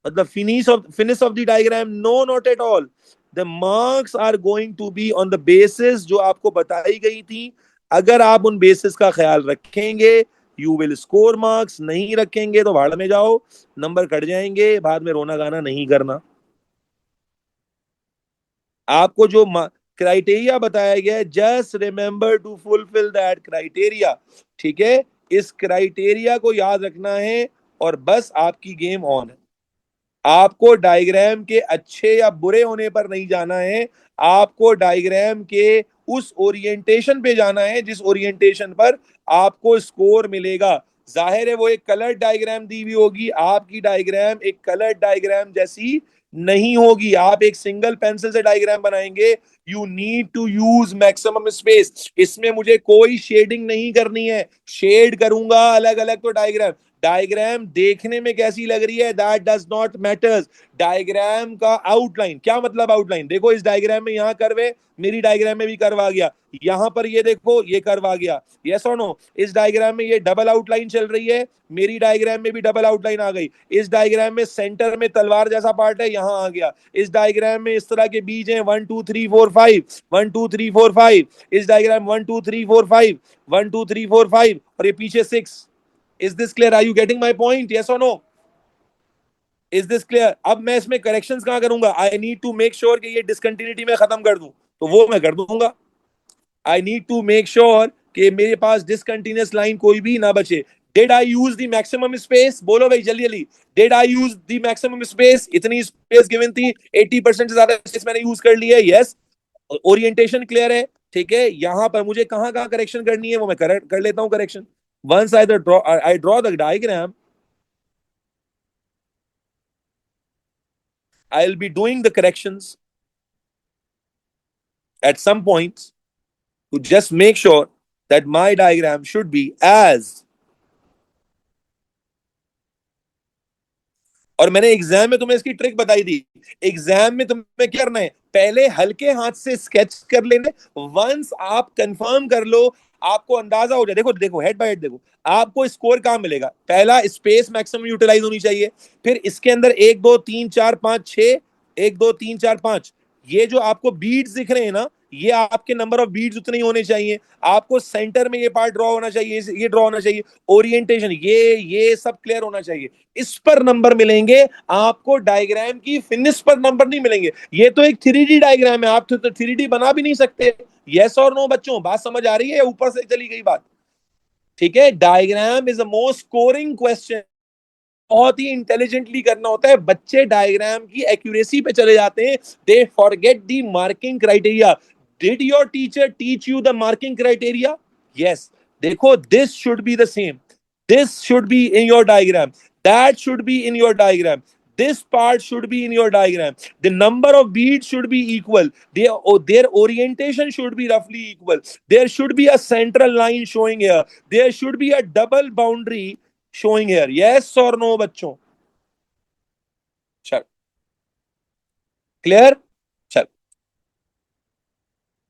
The finish of the diagram? No, not at all. The marks are going to be on the basis जो आपको बताई गई थी। अगर आप उन basis का ख्याल रखेंगे यू विल स्कोर मार्क्स, नहीं रखेंगे तो भाड़ में जाओ, नंबर कट जाएंगे, बाद में रोना गाना नहीं करना। आपको जो क्राइटेरिया बताया गया है, just remember to fulfil that criteria. ठीक है, इस क्राइटेरिया को याद रखना है और बस आपकी गेम ऑन है। आपको डायग्राम के अच्छे या बुरे होने पर नहीं जाना है, आपको डायग्राम के उस ओरिएंटेशन पे जाना है जिस ओरिएंटेशन पर आपको स्कोर मिलेगा। जाहिर है वो एक कलर डायग्राम दी हुई होगी, आपकी डायग्राम एक कलर डायग्राम जैसी नहीं होगी। आप एक सिंगल पेंसिल से डायग्राम बनाएंगे, you need to use maximum space. इसमें मुझे कोई शेडिंग नहीं करनी है, शेड करूंगा अलग अलग तो डायग्राम डायग्राम देखने में कैसी लग रही है that does not matters. Diagram का आउटलाइन, क्या मतलब आउटलाइन? देखो इस डायग्राम में यहाँ कर्व है, मेरी डायग्राम में भी कर्व आ गया, यहां पर ये देखो ये कर्व आ गया। यस और नो? इस डायग्राम में ये डबल आउटलाइन चल रही है, मेरी डायग्राम में भी डबल आउटलाइन आ गई। इस डायग्राम में सेंटर में तलवार जैसा पार्ट है, यहां आ गया। इस डायग्राम में इस तरह के बीज हैं 1 2 3 4 5, 1 2 3 4 5। इस डायग्राम 1 2 3 4 5, 1 2 3 4 5 और ये पीछे 6। Is this clear? Are you getting my point? Yes और नो? Is this clear? अब मैं इसमें करेक्शंस कहां करूंगा? I need to make sure कि ये डिसकंटिन्यूटी में खत्म कर दूं, तो वो मैं कर दूंगा। I need to make sure कि मेरे पास डिसकंटिन्यूअस लाइन कोई भी ना बचे। Did I use the maximum space? बोलो भाई जल्दी जल्दी। Did I use the maximum space? इतनी स्पेस गिवन थी, 80% से ज्यादा स्पेस मैंने यूज कर ली है। यस। ओरिएंटेशन क्लियर है? ठीक है, यहां पर मुझे कहां कहां करेक्शन करनी है वो मैं कर लेता हूं correction. Once I draw the diagram, I'll be doing the corrections at some points to just make sure that my diagram should be as। और मैंने एग्जाम में तुम्हें इसकी ट्रिक बताई थी। एग्जाम में तुम्हें क्या करना है, पहले हल्के हाथ से स्केच कर लेने। वंस आप कंफर्म कर लो, आपको अंदाजा हो जाए, देखो देखो हेड बाय हेड देखो आपको स्कोर कहां मिलेगा। पहला, स्पेस मैक्सिमम यूटिलाइज होनी चाहिए। फिर इसके अंदर 1 2 3 4 5 6, 1 2 3 4 5, ये जो आपको बीड्स दिख रहे हैं ना, ये आपके नंबर ऑफ बीड्स उतने ही होने चाहिए। आपको सेंटर में ये पार्ट ड्रॉ होना चाहिए, ये ड्रॉ होना चाहिए। ओरिएंटेशन ये सब क्लियर होना चाहिए। इस पर नंबर मिलेंगे आपको, डायग्राम की फिनिश पर नंबर नहीं मिलेंगे। ये तो एक 3D डायग्राम है, आप तो 3D बना भी नहीं सकते। यस और नो बच्चों, बात समझ आ रही है? ऊपर से चली गई बात। ठीक है, diagram is a most scoring question. बहुत ही इंटेलिजेंटली करना होता है। बच्चे डायग्राम की एक्यूरेसी पे चले जाते हैं, they forget the marking criteria. Did your teacher teach you the marking criteria? Yes. देखो, this should be the same, this should be in your diagram, that should be in your diagram, this part should be in your diagram, the number of beads should be equal, their orientation should be roughly equal, there should be a central line showing here, there should be a double boundary showing here. Yes or no बच्चों? चल, clear? चल,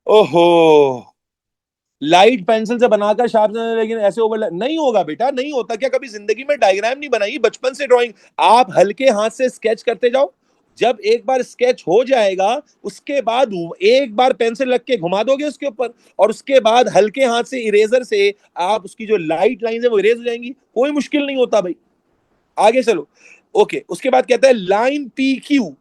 ओहो, light pencil से बनाकर sharp, लेकिन ऐसे overlap नहीं होगा बेटा, नहीं होता। क्या कभी जिंदगी में डायग्राम नहीं बनाई बचपन से? ड्राइंग आप हल्के हाथ से स्केच करते जाओ, जब एक बार स्केच हो जाएगा उसके बाद एक बार पेंसिल रख के घुमा दोगे उसके ऊपर, और उसके बाद हल्के हाथ से इरेजर से आप उसकी जो लाइट लाइन है वो इरेज हो जाएंगी। कोई मुश्किल नहीं होता भाई। आगे चलो। ओके, उसके बाद कहता है line P Q,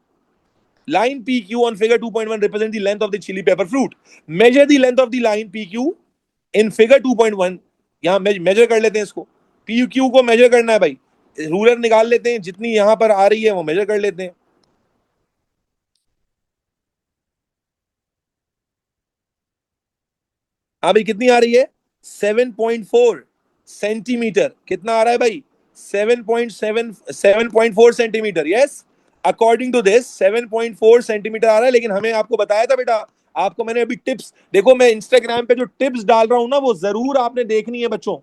line PQ on figure 2.1 represents the length of the chili pepper fruit. Measure the length of the line PQ in figure 2.1. यहां मेजर कर लेते हैं इसको, PQ को मेजर करना है भाई, रूलर निकाल लेते हैं, जितनी यहां पर आ रही है वो मेजर कर लेते हैं। हाँ भाई, कितनी आ रही है? 7.4 सेंटीमीटर। कितना आ रहा है भाई? 7.7, 7.4 centimetre. Yes, according to this 7.4 centimetre आ रहा है। लेकिन हमें आपको बताया था बेटा, आपको मैंने अभी टिप्स, देखो मैं इंस्टाग्राम पे जो टिप्स डाल रहा हूं ना वो जरूर आपने देखनी है बच्चों।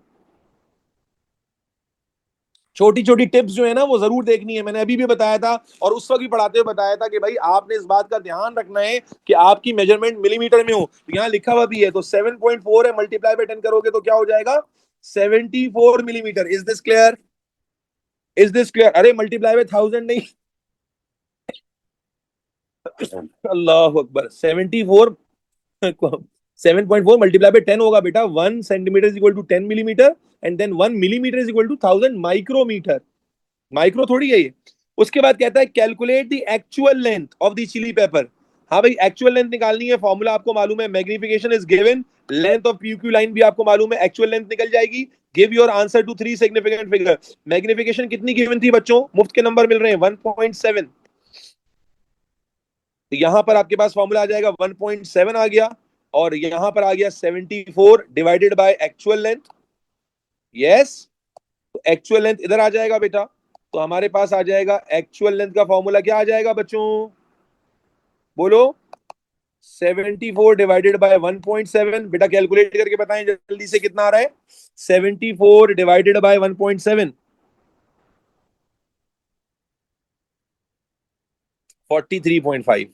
छोटी छोटी टिप्स जो है ना वो जरूर देखनी है। मैंने अभी भी बताया था और उस वक्त भी पढ़ाते हुए बताया था कि भाई आपने इस बात का ध्यान रखना है कि आपकी मेजरमेंट मिलीमीटर में हो। तो यहाँ लिखा हुआ भी है, तो 7.4 है, मल्टीप्लाई बाय 10 करोगे तो क्या हो जाएगा? 74 millimetre. Is this clear? Is this clear? अरे मल्टीप्लाई बाय 1000 नहीं। अल्लाह अकबर। 74, 7.4 मल्टीप्लाई बाय 10 होगा बेटा, 1 centimetre is equal to 10 millimetre, and then 1 millimetre is equal to 1000 micrometre. Micro थोड़ी है ये। उसके बाद कहता है calculate the actual length of the chilli pepper. हाँ भाई, एक्चुअल लेंथ निकालनी है, फॉर्मूला आपको मालूम है, magnification is given, length of PQ line भी आपको मालूम है, एक्चुअल लेंथ निकल जाएगी। Give your answer to three significant figure. Magnification कितनी गिवन थी बच्चों? मुफ्त के नंबर मिल रहे हैं, 1.7। तो यहां पर आपके पास फॉर्मूला आ जाएगा, 1.7 आ गया, और यहां पर आ गया 74 divided by actual length. Yes, तो एक्चुअल लेंथ इधर आ जाएगा बेटा। तो हमारे पास आ जाएगा एक्चुअल लेंथ का फॉर्मूला, क्या आ जाएगा बच्चों? बोलो। 74 डिवाइडेड बाय 1.7। बेटा कैलकुलेट करके बताएं जल्दी से, कितना आ रहा है? 74 डिवाइडेड बाय 1.7, 43.5।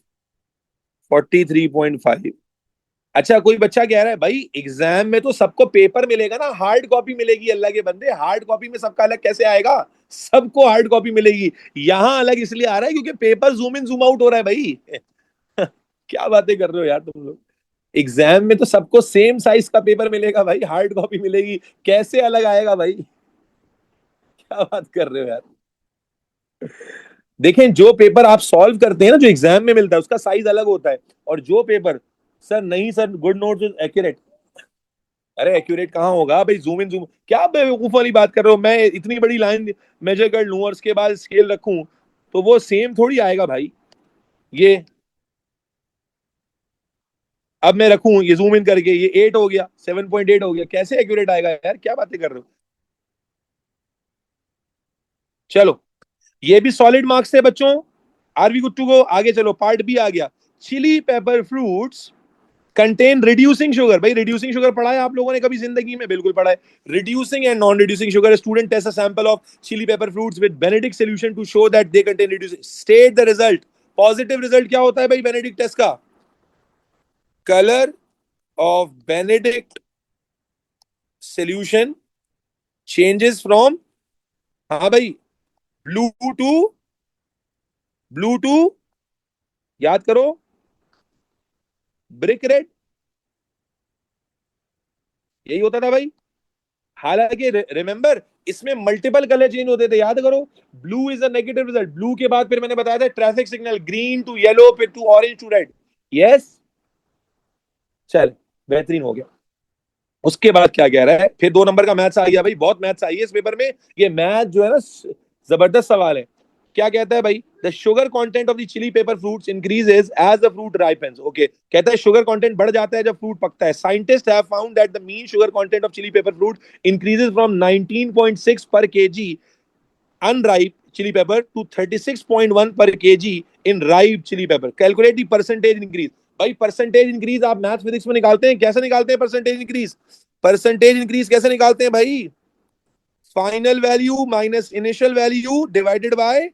43.5। अच्छा, कोई बच्चा कह रहा है भाई एग्जाम में तो सबको पेपर मिलेगा ना, हार्ड कॉपी मिलेगी। अल्लाह के बंदे, हार्ड कॉपी में सबका अलग कैसे आएगा? सबको हार्ड कॉपी मिलेगी। यहां अलग इसलिए आ रहा है क्योंकि paper zoom in zoom out हो रहा है भाई। क्या बातें कर रहे हो यार तुम लोग? एग्जाम में तो सबको सेम साइज का पेपर मिलेगा भाई, हार्ड कॉपी मिलेगी, कैसे अलग आएगा भाई? क्या बात कर रहे हो यार? देखें, जो पेपर आप सॉल्व करते हैं ना, जो एग्जाम में मिलता है उसका साइज अलग होता है, और जो पेपर, सर नहीं sir, good notes is accurate. अरे एक्यूरेट कहाँ होगा भाई? जूम इन जूम, क्या बेवकूफ वाली बात कर रहे हो? मैं इतनी बड़ी लाइन मेजर कर लूं और उसके बाद स्केल रखूं तो वो सेम थोड़ी आएगा भाई। ये अब मैं रखूं ये जूम इन करके, ये 8 हो गया, 7.8 हो गया, कैसे एक्यूरेट आएगा यार? क्या बातें कर रहे हो? चलो, ये भी सॉलिड मार्क्स थे बच्चों। Are we good to go? आगे चलो, पार्ट बी आ गया। Chilli pepper fruits contain reducing sugar. भाई रिड्यूसिंग शुगर पढ़ा है आप लोगों ने कभी जिंदगी में? बिल्कुल पढ़ा है। Reducing and non reducing sugar, student test a sample of chilli pepper fruits with Benedict solution to show that they contain reducing, state the result. Positive result क्या होता है भाई बेनेडिक्ट टेस्ट का? Colour of Benedict solution changes from, हाँ भाई, blue to, blue to, याद करो, brick red, यही होता था भाई। हालांकि रिमेंबर, इसमें मल्टीपल कलर चेंज होते थे, याद करो। Blue is a negative result, blue के बाद फिर मैंने बताया था traffic signal, green to yellow, फिर to orange to red. Yes, चल, बेहतरीन हो गया। उसके बाद क्या कह रहा है? फिर 2 नंबर का मैथ्स आ गया भाई, बहुत मैथ्स आई है इस पेपर में। ये मैथ जो है ना, जबरदस्त सवाल है। क्या कहता है भाई, the sugar content of the chilli pepper fruits increases as the fruit ripens. Okay, कहता है शुगर कंटेंट बढ़ जाता है जब फ्रूट पकता है। Scientist have found that the mean sugar content of chilli pepper fruit increases from 19.6 per kg unripe chili pepper to 36.1 per kg in ripe chili pepper. Calculate the percentage increase. भाई percentage increase आप math physics में निकालते हैं, कैसे निकालते हैं percentage increase? Percentage increase कैसे निकालते हैं भाई? Final value minus initial value divided by,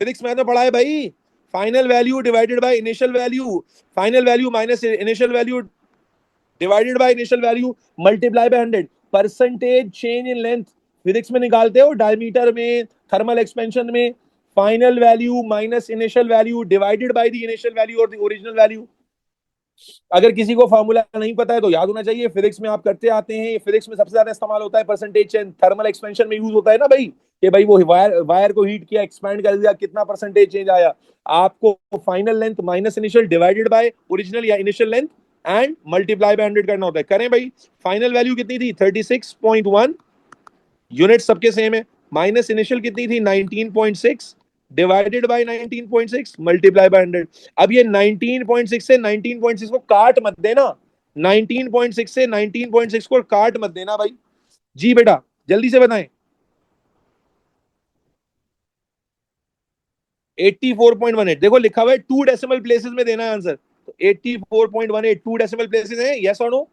physics math में पढ़ा है भाई, final value divided by initial value, final value minus initial value divided by initial value multiply by 100। Percentage change in length physics में निकालते हो, diameter में, thermal expansion में, final value minus initial value divided by the initial value और the original value. अगर किसी को formula नहीं पता है तो याद होना चाहिए, फिजिक्स में आप करते आते हैं, फिजिक्स में सबसे ज्यादा इस्तेमाल होता है परसेंटेज चेंज, थर्मल एक्सपेंशन में यूज होता है ना भाई, कि भाई वो वायर को हीट किया, एक्सपैंड कर दिया, कितना परसेंटेज चेंज आया। आपको final length minus initial divided by original या initial length and multiply by 100 करना होता है। करें भाई, फाइनल वैल्यू कितनी थी 36.1, यूनिट सबके सेम है, माइनस इनिशियल कितनी थी 19.6 डिवाइडेड बाय 19.6 मल्टीप्लाई बाय 100। अब ये 19.6 से 19.6 को काट मत देना, 19.6 से 19.6 को काट मत देना भाई। जी बेटा जल्दी से बताएं। 84.18 देखो लिखा हुआ है, 2 डेसिमल प्लेसेस में देना है आंसर, तो 84.18 2 डेसिमल प्लेसेस है, यस और नो?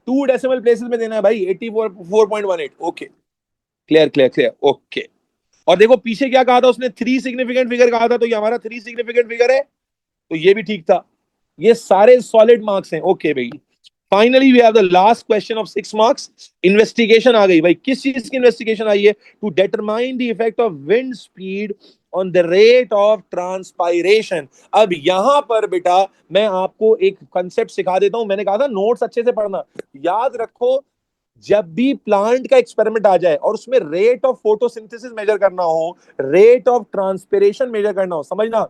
2 डेसिमल प्लेसेस में देना है भाई 84.18। Okay, clear clear clear, okay. और देखो पीछे क्या कहा था उसने, 3 सिग्निफिकेंट फिगर कहा था, तो ये हमारा 3 सिग्निफिकेंट फिगर है, तो ये भी ठीक था। ये सारे सॉलिड मार्क्स हैं। ओके भाई, finally we have the last question of 6 marks. Investigation आ गई भाई, किस चीज की इन्वेस्टिगेशन आई है? To determine the effect of wind speed on the rate of transpiration. अब यहां पर बेटा मैं आपको एक कंसेप्ट सिखा देता हूं, मैंने कहा था नोट्स अच्छे से पढ़ना, याद रखो। जब भी प्लांट का एक्सपेरिमेंट आ जाए और उसमें रेट ऑफ फोटोसिंथेसिस मेजर करना हो, रेट ऑफ ट्रांसपिरेशन मेजर करना हो, समझना,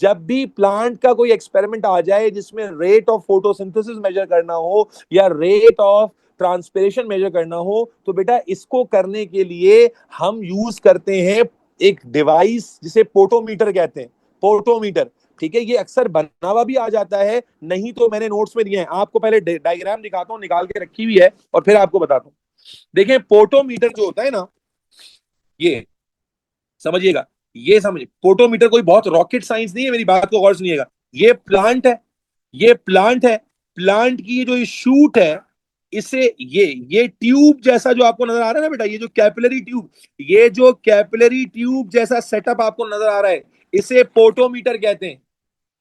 जब भी प्लांट का कोई एक्सपेरिमेंट आ जाए जिसमें रेट ऑफ फोटोसिंथेसिस मेजर करना हो या रेट ऑफ ट्रांसपिरेशन मेजर करना हो, तो बेटा इसको करने के लिए हम यूज करते हैं एक डिवाइस जिसे पोटोमीटर कहते हैं। पोटोमीटर, ठीक है, ये अक्सर बना हुआ भी आ जाता है, नहीं तो मैंने नोट्स में दिए हैं आपको, पहले डायग्राम दिखाता हूं, निकाल के रखी हुई है और फिर आपको बताता हूं। देखिए पोटोमीटर जो होता है ना, ये समझिएगा, ये समझिए, पोटोमीटर कोई बहुत रॉकेट साइंस नहीं है, मेरी बात को गौर सुनिएगा। ये प्लांट है, ये प्लांट है, प्लांट की जो ये शूट है, इसे ये ट्यूब जैसा जो आपको नजर आ रहा है ना बेटा, ये जो कैपिलरी ट्यूब, ये जो कैपिलरी ट्यूब जैसा सेटअप आपको नजर आ रहा है, इसे पोटोमीटर कहते हैं।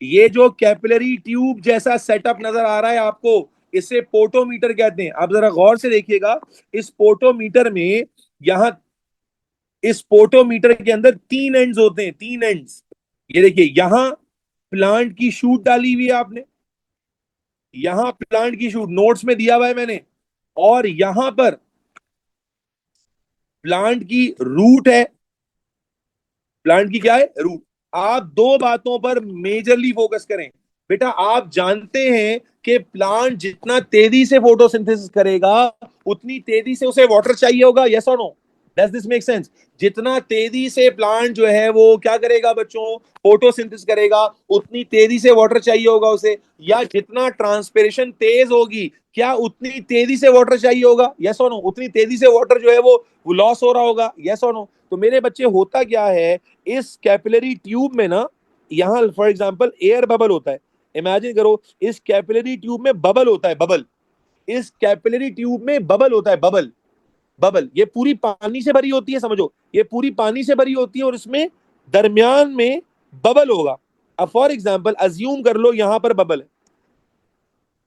ये जो कैपिलरी ट्यूब जैसा सेटअप नजर आ रहा है आपको, इसे पोटोमीटर कहते हैं। आप जरा गौर से देखिएगा, इस पोटोमीटर में, यहां इस पोटोमीटर के अंदर 3 एंड्स होते हैं, 3 एंड्स। ये देखिए, यहां प्लांट की शूट डाली हुई है आपने, यहां प्लांट की शूट नोट्स में दिया हुआ है मैंने, और यहां पर प्लांट की रूट है। प्लांट की क्या है? रूट। आप दो बातों पर मेजरली फोकस करें बेटा। आप जानते हैं कि प्लांट जितना तेजी से फोटोसिंथेसिस करेगा, उतनी तेजी से उसे वाटर चाहिए होगा, यस और no? Does this make sense? जितना तेजी से प्लांट जो है वो क्या करेगा बच्चों, फोटोसिंथेसिस करेगा, उतनी तेजी से वाटर चाहिए होगा उसे। या जितना ट्रांसपिरेशन तेज होगी, क्या उतनी तेजी से वाटर चाहिए होगा, यस और नो? उतनी तेजी से वाटर जो है वो लॉस हो रहा होगा, यस और नो? तो मेरे बच्चे होता क्या है, इस कैपिलरी ट्यूब में ना, यहां फॉर एग्जांपल एयर बबल होता है, इमेजिन करो इस कैपिलरी ट्यूब में बबल होता है, बबल, इस कैपिलरी ट्यूब में बबल होता है, बबल। बबल ये पूरी पानी से भरी होती है, समझो, ये पूरी पानी से भरी होती है और इसमें दरमियान में बबल होगा। अब फॉर एग्जांपल अज्यूम कर लो यहां पर बबल है,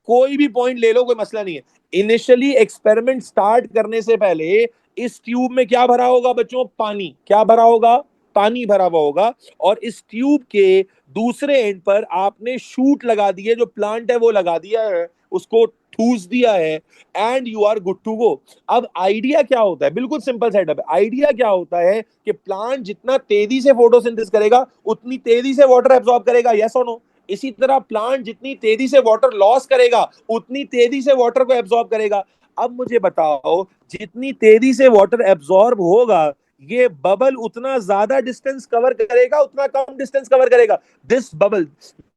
कोई भी पॉइंट ले लो, कोई मसला नहीं है। इनिशियली एक्सपेरिमेंट स्टार्ट करने से पहले इस ट्यूब में क्या भरा होगा बच्चों? पानी। क्या भरा होगा? पानी भरा हुआ होगा। और इस ट्यूब के दूसरे एंड पर आपने शूट लगा दी है, जो प्लांट है वो लगा दिया है, उसको ठूस दिया है, and you are good to go. अब आइडिया क्या होता है? बिल्कुल सिंपल सेटअप है। आइडिया क्या होता है कि प्लांट जितना तेजी से फोटोसिंथेसिस करेगा, उतनी तेजी से वाटर एब्सॉर्ब करेगा, यस और नो? इसी तरह प्लांट जितनी तेजी से वाटर लॉस करेगा, उतनी तेजी से वाटर को एब्सॉर्ब करेगा। अब मुझे बताओ, जितनी तेजी से वाटर एब्सॉर्ब होगा, ये बबल उतना ज्यादा डिस्टेंस कवर करेगा, उतना कम डिस्टेंस कवर करेगा। दिस बबल,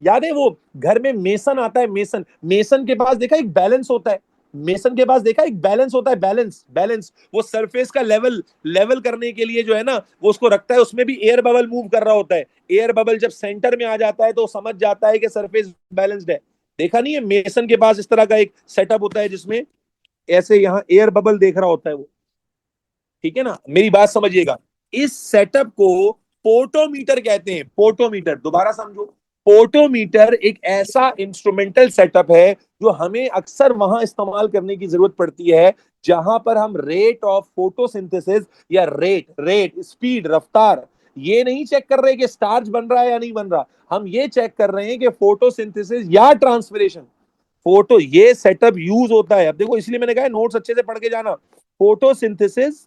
याद है वो घर में मेसन आता है, मेसन, मेसन के पास देखा एक बैलेंस होता है, मेसन के पास देखा एक बैलेंस होता है, बैलेंस, बैलेंस, वो सरफेस का लेवल लेवल करने के लिए जो है ना वो उसको रखता है, उसमें भी एयर बबल मूव कर रहा होता है। एयर बबल जब सेंटर में आ जाता है तो समझ जाता है कि सरफेस बैलेंस्ड है। देखा नहीं है मेसन के पास इस तरह का एक सेटअप होता है जिसमें ऐसे यहां एयर बबल देख रहा होता है वो, ठीक है ना, मेरी बात समझिएगा। इस सेटअप को पोटोमीटर कहते हैं, पोटोमीटर, दोबारा समझो। पोटोमीटर एक ऐसा इंस्ट्रूमेंटल सेटअप है जो हमें अक्सर वहां इस्तेमाल करने की जरूरत पड़ती है जहां पर हम रेट ऑफ फोटोसिंथेसिस या रेट रेट स्पीड रफ्तार ये नहीं चेक कर रहे कि स्टार्च बन रहा है या नहीं बन रहा, हम ये चेक कर रहे हैं कि फोटोसिंथेसिस या ट्रांसपिरेशन, फोटो, ये सेटअप यूज होता है। अब देखो इसलिए मैंने कहा नोट्स अच्छे से पढ़ के जाना। फोटोसिंथेसिस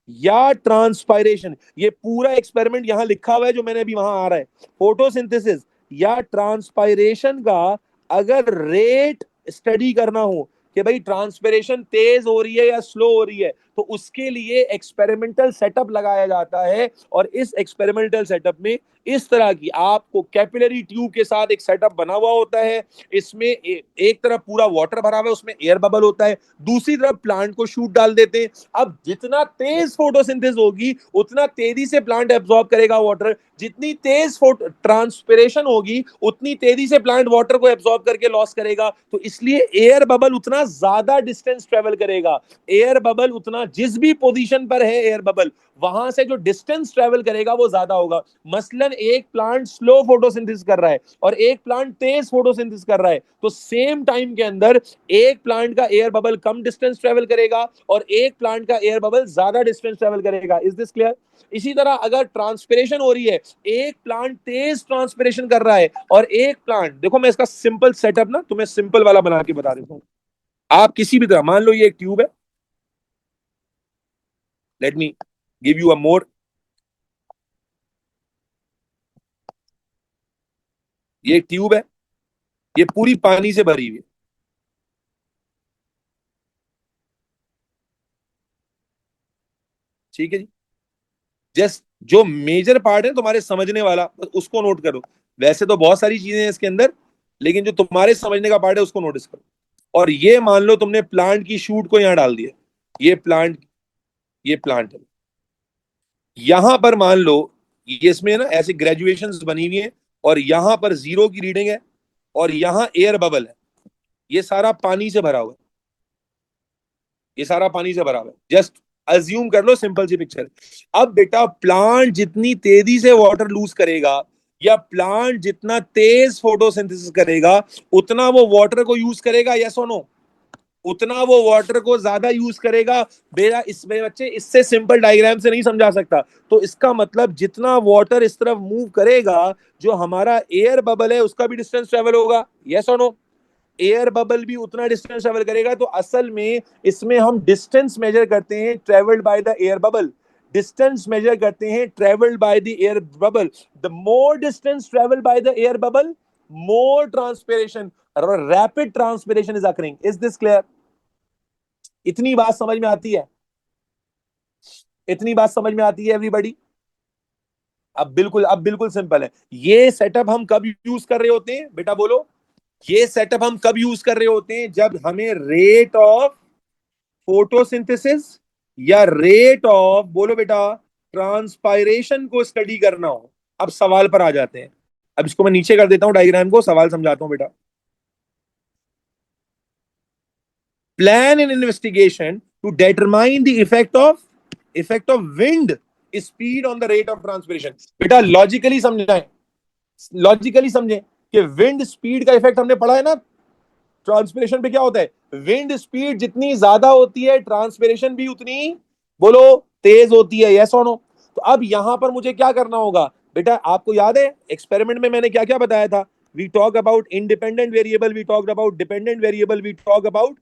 या ट्रांसपायरेशन, ये पूरा एक्सपेरिमेंट यहां लिखा हुआ है जो मैंने अभी वहां आ रहा है। फोटोसिंथेसिस या ट्रांसपायरेशन का अगर रेट स्टडी करना हो कि भाई ट्रांसपिरेशन तेज हो रही है या स्लो हो रही है, तो उसके लिए एक्सपेरिमेंटल सेटअप लगाया जाता है। और इस एक्सपेरिमेंटल सेटअप में इस तरह की आपको कैपिलरी ट्यूब के साथ एक सेटअप बना हुआ होता है। इसमें एक तरफ पूरा वाटर भरा हुआ है, उसमें एयर बबल होता है, दूसरी तरफ प्लांट को शूट डाल देते हैं। अब जितना तेज फोटोसिंथेसिस होगी उतना तेजी से प्लांट एब्जॉर्ब करेगा वाटर, जितनी तेज ट्रांसपिरेशन होगी उतनी तेजी से प्लांट वाटर को एब्जॉर्ब करके लॉस करेगा। तो इसलिए एयर बबल उतना ज्यादा डिस्टेंस ट्रेवल करेगा, एयर बबल उतना, जिस भी पोजीशन पर है एयर बबल वहां से जो डिस्टेंस ट्रेवल करेगा वो ज्यादा होगा। मसलन एक प्लांट स्लो फोटोसिंथेसिस कर रहा है और एक प्लांट तेज फोटोसिंथेसिस कर रहा है, तो सेम टाइम के अंदर एक प्लांट का एयर बबल कम डिस्टेंस ट्रेवल करेगा और एक प्लांट का एयर बबल ज्यादा डिस्टेंस ट्रेवल करेगा। Is this clear? इसी तरह अगर ट्रांसपिरेशन हो रही है, एक प्लांट तेज ट्रांसपिरेशन कर रहा है और एक प्लांट, देखो मैं इसका सिंपल सेटअप ना तुम्हें सिंपल वाला बना के बता देता हूं। आप किसी भी तरह मान लो ये एक ट्यूब है, let me give you a more, ये एक ट्यूब है, ये पूरी पानी से भरी हुई है, ठीक है जी। जस्ट जो मेजर पार्ट है तुम्हारे समझने वाला उसको नोट करो, वैसे तो बहुत सारी चीजें हैं इसके अंदर, लेकिन जो तुम्हारे समझने का पार्ट है उसको नोटिस करो। और ये मान लो तुमने प्लांट की शूट को यहां डाल दिया, ये प्लांट, ये प्लांट है, यहां पर मान लो ये इसमें ना ऐसे ग्रेजुएशंस बनी हुई हैं और यहां पर जीरो की रीडिंग है और यहां एयर बबल है, ये सारा पानी से भरा हुआ है, ये सारा पानी से भरा हुआ है, जस्ट अज्यूम कर लो सिंपल सी पिक्चर। अब बेटा प्लांट जितनी तेजी से वाटर लूज करेगा या प्लांट जितना तेज फोटोसिंथेसिस करेगा उतना वो वाटर को यूज करेगा, यस और नो? उतना वो वाटर को ज्यादा यूज करेगा। बेटा इसमें बच्चे इससे सिंपल डायग्राम से नहीं समझा सकता। तो इसका मतलब जितना वाटर इस तरफ मूव करेगा, जो हमारा एयर बबल है उसका भी डिस्टेंस ट्रेवल होगा, यस और नो? एयर बबल भी उतना डिस्टेंस ट्रेवल करेगा। तो असल में इसमें हम डिस्टेंस मेजर करते हैं travelled by the air bubble, distance measure करते हैं travelled by the air bubble. The more distance travelled by the air bubble, more transpiration, rapid transpiration is occurring. Is this clear? इतनी बात समझ में आती है? इतनी बात समझ में आती है एवरीबॉडी? अब बिल्कुल सिंपल है। ये सेटअप हम कब यूज कर रहे होते हैं बेटा, बोलो? ये सेटअप हम कब यूज कर रहे होते हैं? जब हमें रेट ऑफ फोटोसिंथेसिस या रेट ऑफ, बोलो बेटा, ट्रांसपायरेशन को स्टडी करना हो। अब सवाल पर आ जाते हैं। अब इसको मैं नीचे कर देता हूं डायग्राम को, सवाल समझाता हूं बेटा। Plan an investigation to determine the effect of wind speed on the rate of transpiration. बेटा लॉजिकली समझाएं, लॉजिकली समझें कि विंड स्पीड का इफेक्ट हमने पढ़ा है ना ट्रांसपिरेशन पे। क्या होता है? विंड स्पीड जितनी ज्यादा होती है ट्रांसपिरेशन भी उतनी, बोलो, तेज होती है, यस और नो? तो अब यहां पर मुझे क्या करना होगा बेटा? आपको याद है एक्सपेरिमेंट में मैंने क्या क्या बताया था? We talk about independent variable, we talk about dependent variable, we talk about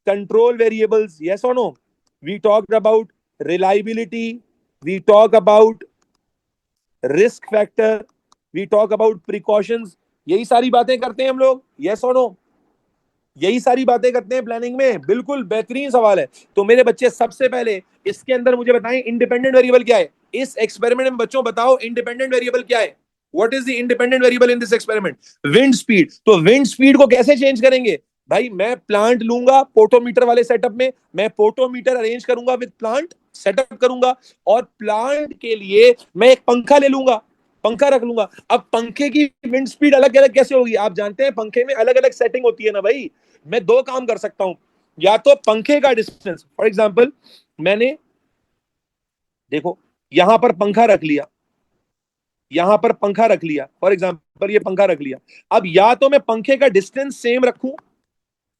control variables, yes or no? We talked about reliability, we talk about risk factor, we talk about precautions, यही सारी बातें करते हैं हम लोग, yes or no? यही सारी बातें करते हैं प्लानिंग में। बिल्कुल बेहतरीन सवाल है। तो मेरे बच्चे सबसे पहले इसके अंदर मुझे बताएं इंडिपेंडेंट वेरिएबल क्या है। इस एक्सपेरिमेंट में बच्चों बताओ इंडिपेंडेंट वेरिएबल क्या है। What is the independent variable in this experiment? Wind speed. तो विंड स्पीड को कैसे चेंज करेंगे भाई? मैं प्लांट लूंगा पोटोमीटर वाले सेटअप में, मैं पोटोमीटर अरेंज करूंगा विद प्लांट, सेटअप करूंगा, और प्लांट के लिए मैं एक पंखा ले लूंगा, पंखा रख लूंगा। अब पंखे की विंड स्पीड अलग अलग कैसे होगी? आप जानते हैं पंखे में अलग अलग सेटिंग होती है ना भाई। मैं दो काम कर सकता हूं, या तो पंखे का डिस्टेंस, फॉर एग्जाम्पल मैंने देखो यहां पर पंखा रख लिया, यहां पर पंखा रख लिया, फॉर एग्जाम्पल ये पंखा रख लिया। अब या तो मैं पंखे का डिस्टेंस सेम रखूं,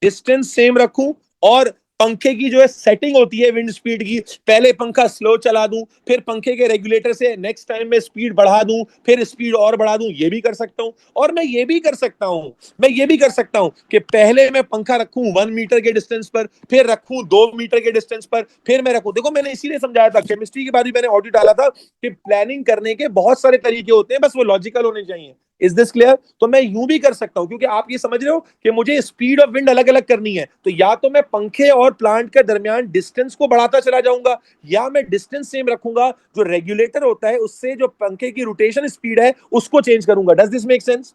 डिस्टेंस सेम रखूं, और पंखे की जो है सेटिंग होती है विंड स्पीड की, पहले पंखा स्लो चला दूं, फिर पंखे के रेगुलेटर से नेक्स्ट टाइम में स्पीड बढ़ा दूं, फिर स्पीड और बढ़ा दूं, ये भी कर सकता हूं। और मैं ये भी कर सकता हूं, मैं ये भी कर सकता हूं कि पहले मैं पंखा रखूं 1 मीटर के डिस्टेंस पर, फिर रखूं 2 मीटर के डिस्टेंस पर, फिर मैं रखूं। देखो मैंने इसीलिए समझाया था, केमिस्ट्री के बाद भी मैंने ऑडियो डाला था कि प्लानिंग करने के बहुत सारे तरीके होते हैं, बस वो लॉजिकल होने चाहिए। Is this clear? तो मैं यूं भी कर सकता हूं, क्योंकि आप ये समझ रहे हो कि मुझे स्पीड ऑफ विंड अलग अलग करनी है, तो या तो मैं पंखे और प्लांट के दरमियान डिस्टेंस को बढ़ाता चला जाऊंगा, या मैं डिस्टेंस सेम रखूंगा, जो रेगुलेटर होता है उससे जो पंखे की रोटेशन स्पीड है उसको चेंज करूंगा। Does this make sense?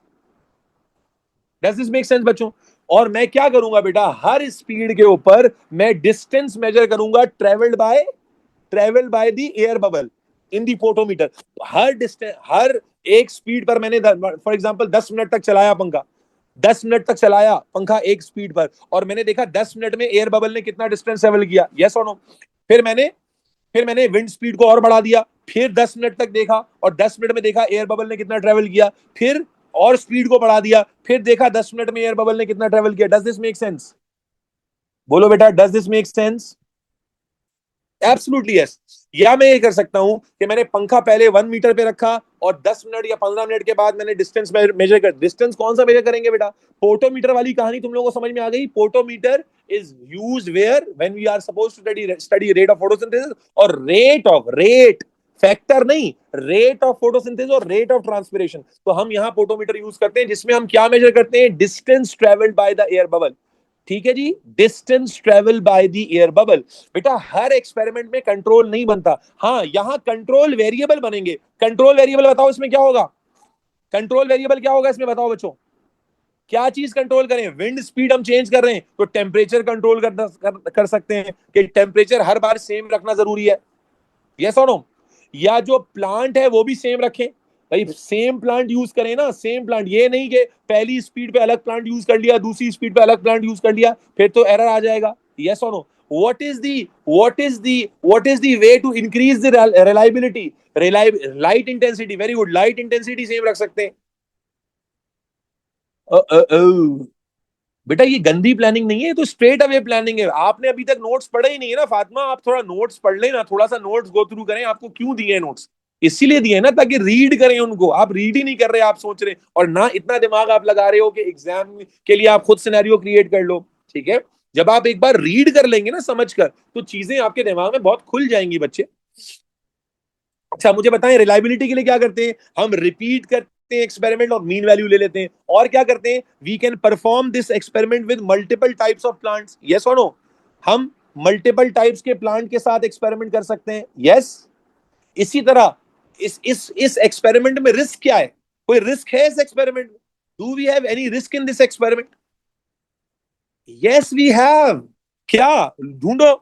Does this make sense बच्चों? और मैं क्या करूंगा बेटा, हर स्पीड के ऊपर मैं डिस्टेंस मेजर करूंगा travel by the air bubble in the photometer. हर डिस्टेंस, हर एक स्पीड पर मैंने फॉर एग्जांपल 10 मिनट तक चलाया पंखा, 10 मिनट तक चलाया पंखा एक स्पीड पर, और मैंने देखा 10 मिनट में एयर बबल ने कितना डिस्टेंस ट्रेवल किया, यस और नो। फिर मैंने फिर मैंने विंड स्पीड को और बढ़ा दिया, फिर 10 मिनट तक देखा, और 10 मिनट में देखा एयर बबल ने कितना ट्रेवल किया, फिर और स्पीड को बढ़ा दिया, फिर देखा 10 मिनट में एयर बबल ने कितना ट्रेवल किया। Does this make sense? बोलो बेटा, does this make sense? Absolutely yes. या मैं ये कर सकता हूं कि मैंने पंखा पहले 1 मीटर पे रखा, और 10 मिनट या 15 मिनट के बाद मैंने डिस्टेंस मेजर कर। डिस्टेंस कौन सा मेजर करेंगे बेटा? पोटोमीटर वाली कहानी तुम लोगों को समझ में आ गई? Potometer is used where when we are supposed to study rate of photosynthesis, और रेट फैक्टर नहीं, रेट ऑफ फोटोसिंथेसिस और रेट ऑफ ट्रांसपिरेशन। तो हम यहाँ पोटोमीटर यूज करते हैं, जिसमें हम क्या मेजर करते हैं? Distance travelled by the air bubble. ठीक है जी, distance travel by the air bubble. बेटा हर एक्सपेरिमेंट में कंट्रोल नहीं बनता, हाँ यहां कंट्रोल वेरिएबल बनेंगे। कंट्रोल वेरिएबल बताओ इसमें क्या होगा? कंट्रोल वेरिएबल क्या होगा इसमें बताओ बच्चों? क्या चीज कंट्रोल करें? विंड स्पीड हम चेंज कर रहे हैं, तो टेम्परेचर कंट्रोल कर सकते हैं कि टेम्परेचर हर बार सेम रखना जरूरी है, यस और नो। या जो प्लांट है वो भी सेम रखें, भाई सेम प्लांट यूज करें ना, सेम प्लांट, ये नहीं कि पहली स्पीड पे अलग प्लांट यूज कर लिया, दूसरी स्पीड पे अलग प्लांट यूज कर लिया, फिर तो एरर आ जाएगा, यस और no. What is the way to increase the reliability? Light intensity, very good, light intensity same रख सकते हैं। बेटा ये गंदी प्लानिंग नहीं है, तो स्ट्रेट अवे प्लानिंग है। आपने अभी तक नोट्स पढ़े ही नहीं है ना फातिमा, आप थोड़ा नोट्स पढ़ लेना, थोड़ा सा नोट्स गो थ्रू करें। आपको क्यों दिए नोट्स? इसीलिए दिए ना ताकि रीड करें उनको। आप रीड ही नहीं कर रहे, आप सोच रहे, और ना इतना दिमाग आप लगा रहे हो कि एग्जाम के लिए आप खुद सिनेरियो क्रिएट कर लो। ठीक है, जब आप एक बार रीड कर लेंगे ना समझ कर, तो चीजें आपके दिमाग में बहुत खुल जाएंगी बच्चे। अच्छा मुझे बताएं रिलायबिलिटी के लिए क्या करते हैं? हम रिपीट करते हैं एक्सपेरिमेंट और मीन वैल्यू ले लेते हैं। और क्या करते हैं? We can perform this experiment with multiple types of plants, yes और नो। हम मल्टीपल टाइप्स के प्लांट के साथ एक्सपेरिमेंट कर सकते हैं, यस। इसी तरह इस एक्सपेरिमेंट में रिस्क क्या है? कोई रिस्क है इस एक्सपेरिमेंट में? Do we have any risk in this experiment? Yes we have. क्या? ढूंढो।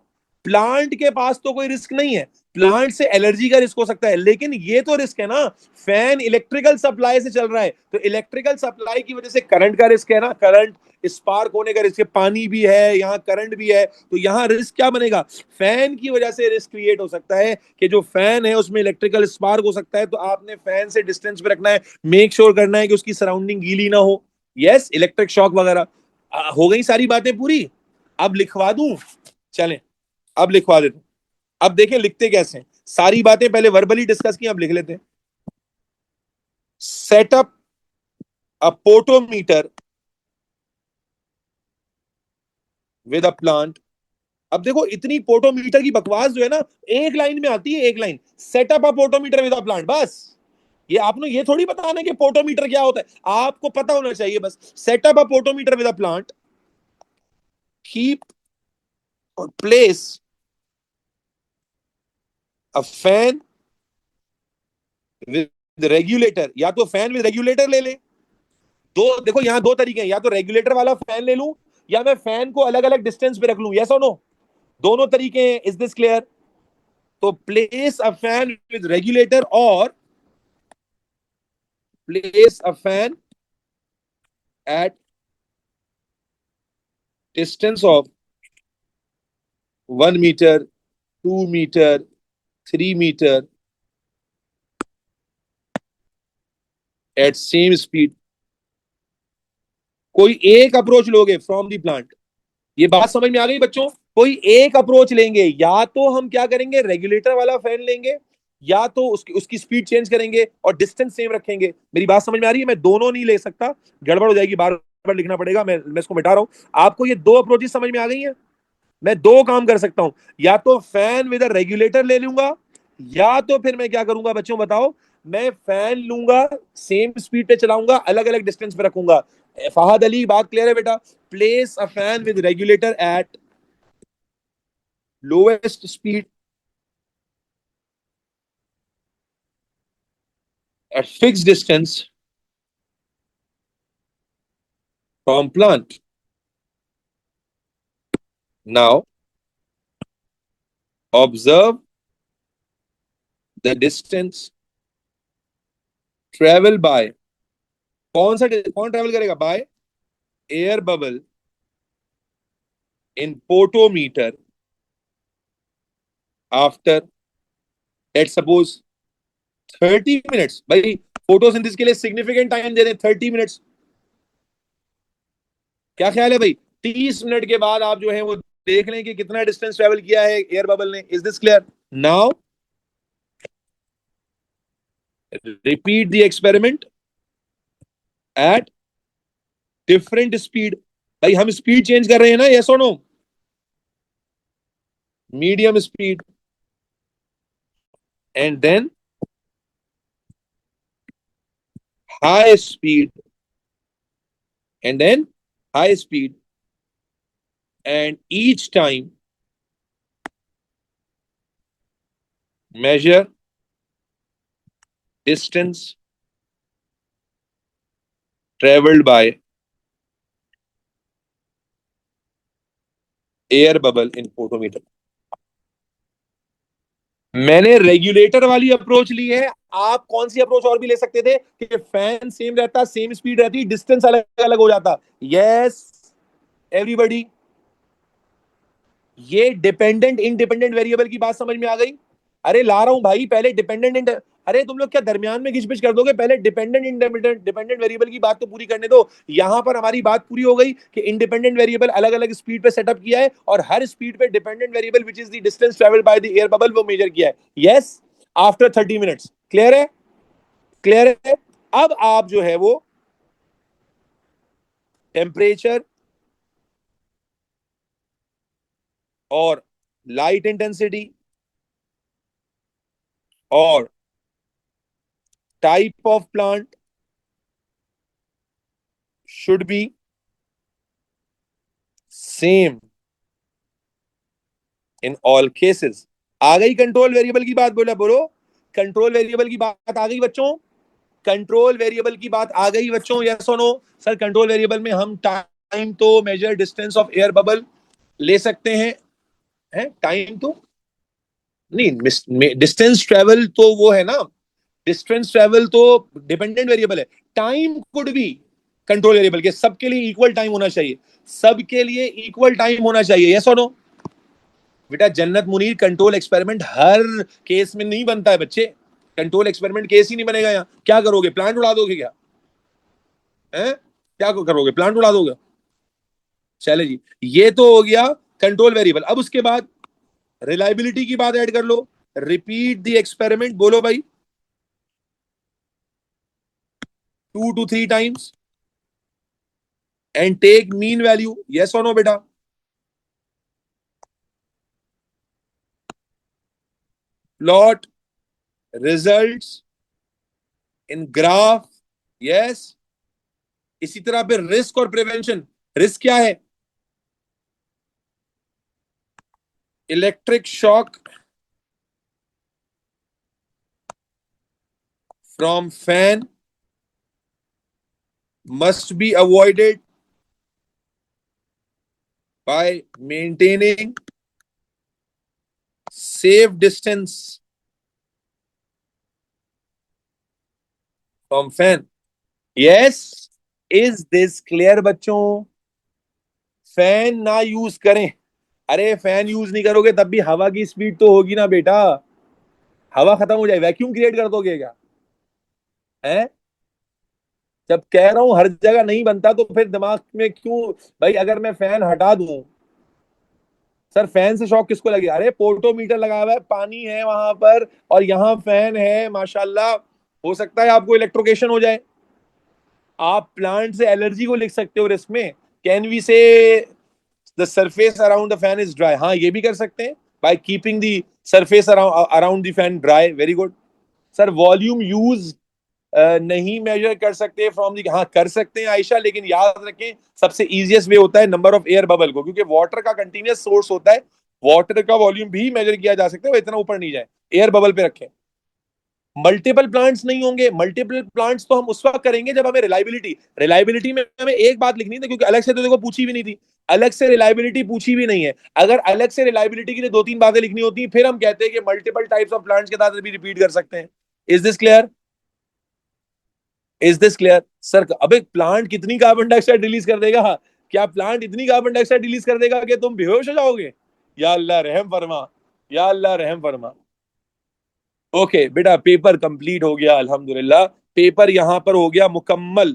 प्लांट के पास तो कोई रिस्क नहीं है, प्लांट से एलर्जी का रिस्क हो सकता है, लेकिन ये तो रिस्क है ना, फैन इलेक्ट्रिकल सप्लाई से चल रहा है, तो इलेक्ट्रिकल सप्लाई की वजह से करंट का रिस्क है ना, करंट स्पार्क होने का रिस्क है, पानी भी है यहाँ, करंट भी है, तो यहाँ रिस्क क्या बनेगा? फैन की वजह से रिस्क क्रिएट हो सकता है कि जो फैन है उसमें इलेक्ट्रिकल स्पार्क हो सकता है, तो आपने फैन से डिस्टेंस पे रखना है, मेक श्योर करना है कि उसकी सराउंडिंग गीली ना हो, यस, इलेक्ट्रिक शॉक वगैरह। हो गई सारी बातें पूरी? अब लिखवा दूं? चलें, अब लिखवा देता हूं। अब देखें लिखते कैसे हैं, सारी बातें पहले वर्बली डिस्कस की, अब लिख लेते हैं। Setup a potometer with a plant. अब देखो इतनी पोटोमीटर की बकवास जो है ना, एक लाइन में आती है, एक line, setup a potometer with a plant, बस। ये आपने ये थोड़ी बताना कि पोटोमीटर क्या होता है, आपको पता होना चाहिए बस, setup a potometer with a plant, keep or place a fan with regulator, या तो फैन विद रेगुलेटर ले ले। दो देखो यहां दो तरीके हैं, या तो रेगुलेटर वाला फैन ले लूं या मैं फैन को अलग अलग डिस्टेंस पे रख लूं, यस और नो, दोनों तरीके हैं। Is this clear? तो place a fan with regulator और place a fan at distance of 1 metre, 2 metre, 3 metre at same speed. कोई एक अप्रोच लोगे फ्रॉम दी प्लांट। ये बात समझ में आ गई बच्चों? कोई एक अप्रोच लेंगे, या तो हम क्या करेंगे रेगुलेटर वाला फैन लेंगे, या तो उसकी उसकी स्पीड चेंज करेंगे और डिस्टेंस सेम रखेंगे। मेरी बात समझ में आ रही है? मैं दोनों नहीं ले सकता, गड़बड़ हो जाएगी, बार बार लिखना पड़ेगा। मैं इसको मिटा रहा हूं। आपको ये दो अप्रोचेस समझ में आ गई है? मैं दो काम कर सकता हूं, या तो फैन विद रेगुलेटर ले लूंगा, या तो फिर मैं क्या करूंगा बच्चों बताओ, मैं फैन लूंगा, सेम स्पीड पे चलाऊंगा, अलग अलग डिस्टेंस पे रखूंगा। फहद अली बात क्लियर है बेटा? Place a fan with regulator eight lowest speed at fixed distance from plant. Now observe the distance travel by, कौन ट्रेवल करेगा? By air bubble in potometer after let suppose 30 minutes. भाई photosynthesis के लिए significant time दे रहे हैं 30 minutes. क्या ख्याल है भाई? 30 मिनट के बाद आप जो है वो देख लें कि कितना डिस्टेंस ट्रेवल किया है एयर बबल ने। Is this clear? Now repeat the experiment at different speed. भाई हम स्पीड चेंज कर रहे हैं ना, यस और no? Medium speed and then high speed and then high speed, and each time measure distance traveled by air bubble in photometer। मैंने regulator वाली approach ली है, आप कौन सी अप्रोच और भी ले सकते थे कि फैन सेम रहता, सेम स्पीड रहती, डिस्टेंस अलग अलग हो जाता। यस एवरीबॉडी, ये डिपेंडेंट इंडिपेंडेंट वेरिएबल की बात समझ में आ गई? अरे ला रहा हूं भाई, पहले डिपेंडेंट, अरे तुम लोग क्या दरमियान में घिचपिच कर दोगे? पहले डिपेंडेंट इंडिपेंडेंट डिपेंडेंट वेरिएबल की बात तो पूरी करने दो। यहां पर हमारी बात पूरी हो गई कि इंडिपेंडेंट वेरिएबल अलग अलग स्पीड पे सेटअप किया है और हर स्पीड पे dependent variable which is the distance travelled by the air bubble वो मेजर किया है। Yes after 30 minutes. क्लियर है? क्लियर है? अब आप जो है वो टेम्परेचर और लाइट इंटेंसिटी और type of plant should be same in all cases। आ गई कंट्रोल वेरिएबल की बात? बोला बोलो, कंट्रोल वेरिएबल की बात आ गई बच्चों? कंट्रोल वेरिएबल की बात आ गई बच्चों? यस और नो? सर कंट्रोल वेरिएबल में हम टाइम तो major distance of air bubble ले सकते हैं टाइम तो नहीं, डिस्टेंस ट्रेवल तो वो है ना, डिस्टेंस ट्रेवल तो डिपेंडेंट वेरिएबल है। टाइम कुड भी कंट्रोल वेरिएबल के, सबके लिए इक्वल टाइम होना चाहिए, सबके लिए इक्वल टाइम होना चाहिए। यस और नो? बेटा जन्नत मुनीर, कंट्रोल एक्सपेरिमेंट हर केस में नहीं बनता है बच्चे। कंट्रोल एक्सपेरिमेंट केस ही नहीं बनेगा। यहाँ क्या करोगे? प्लांट उड़ा दोगे क्या? है क्या करोगे? प्लांट उड़ा दोगे? चले जी, ये तो हो गया कंट्रोल वेरिएबल। अब उसके बाद रिलायबिलिटी की बात ऐड कर लो। रिपीट द एक्सपेरिमेंट, बोलो भाई, 2 to 3 times and take mean value। yes or no बेटा? Plot results in graph. Yes, इसी तरह पे रिस्क और प्रिवेंशन। रिस्क क्या है? Electric shock from fan must be avoided by maintaining safe distance from fan. Yes, is this clear बच्चों? Fan ना use करें। अरे फैन यूज नहीं करोगे तब भी हवा की स्पीड तो होगी ना बेटा। हवा खत्म हो जाए, वैक्यूम क्रिएट कर दोगे क्या? है? जब कह रहा हूं हर जगह नहीं बनता तो फिर दिमाग में क्यों? भाई अगर मैं फैन हटा दूं, सर फैन से शॉक किसको लगे? अरे पोर्टोमीटर लगा हुआ है, पानी है वहां पर और यहाँ फैन है माशाल्लाह। हो सकता है आपको इलेक्ट्रोकेशन हो जाए। आप प्लांट से एलर्जी को लिख सकते हो रिस्क में। कैन वी से the surface around the fan is dry? हाँ ये भी कर सकते हैं, by keeping the surface around the fan dry. Very good. Sir volume use नहीं मेजर कर सकते फ्रॉम दी? हाँ कर सकते हैं आयशा, लेकिन याद रखें सबसे इजीएस्ट वे होता है नंबर ऑफ एयर बबल को, क्योंकि वाटर का कंटिन्यूस सोर्स होता है। वाटर का वॉल्यूम भी मेजर किया जा सकता है, वो इतना ऊपर नहीं जाए। एयर बबल पे रखें। मल्टीपल प्लांट्स नहीं होंगे। मल्टीपल प्लांट्स तो हम उस वक्त करेंगे जब हमें रिलायबिलिटी, रिलायबिलिटी में हमें एक बात लिखनी थी, क्योंकि अलग से तो देखो पूछी भी नहीं थी। अलग से रिलायबिलिटी पूछी भी नहीं है। अगर अलग से रिलायबिलिटी के लिए दो तीन बातें लिखनी होती फिर हम कहते हैं कि मल्टीपल टाइप्स ऑफ प्लांट्स के साथ भी रिपीट कर सकते हैं। Is this clear? Is this clear sir? अबे प्लांट कितनी कार्बन डाइऑक्साइड रिलीज कर देगा? क्या प्लांट इतनी कार्बन डाइऑक्साइड रिलीज कर देगा कि तुम बेहोश हो जाओगे? या अल्लाह रहम फरमा, या अल्लाह रहम फरमा। ओके बेटा, पेपर कंप्लीट हो गया अल्हम्दुलिल्लाह। पेपर यहां पर हो गया मुकम्मल।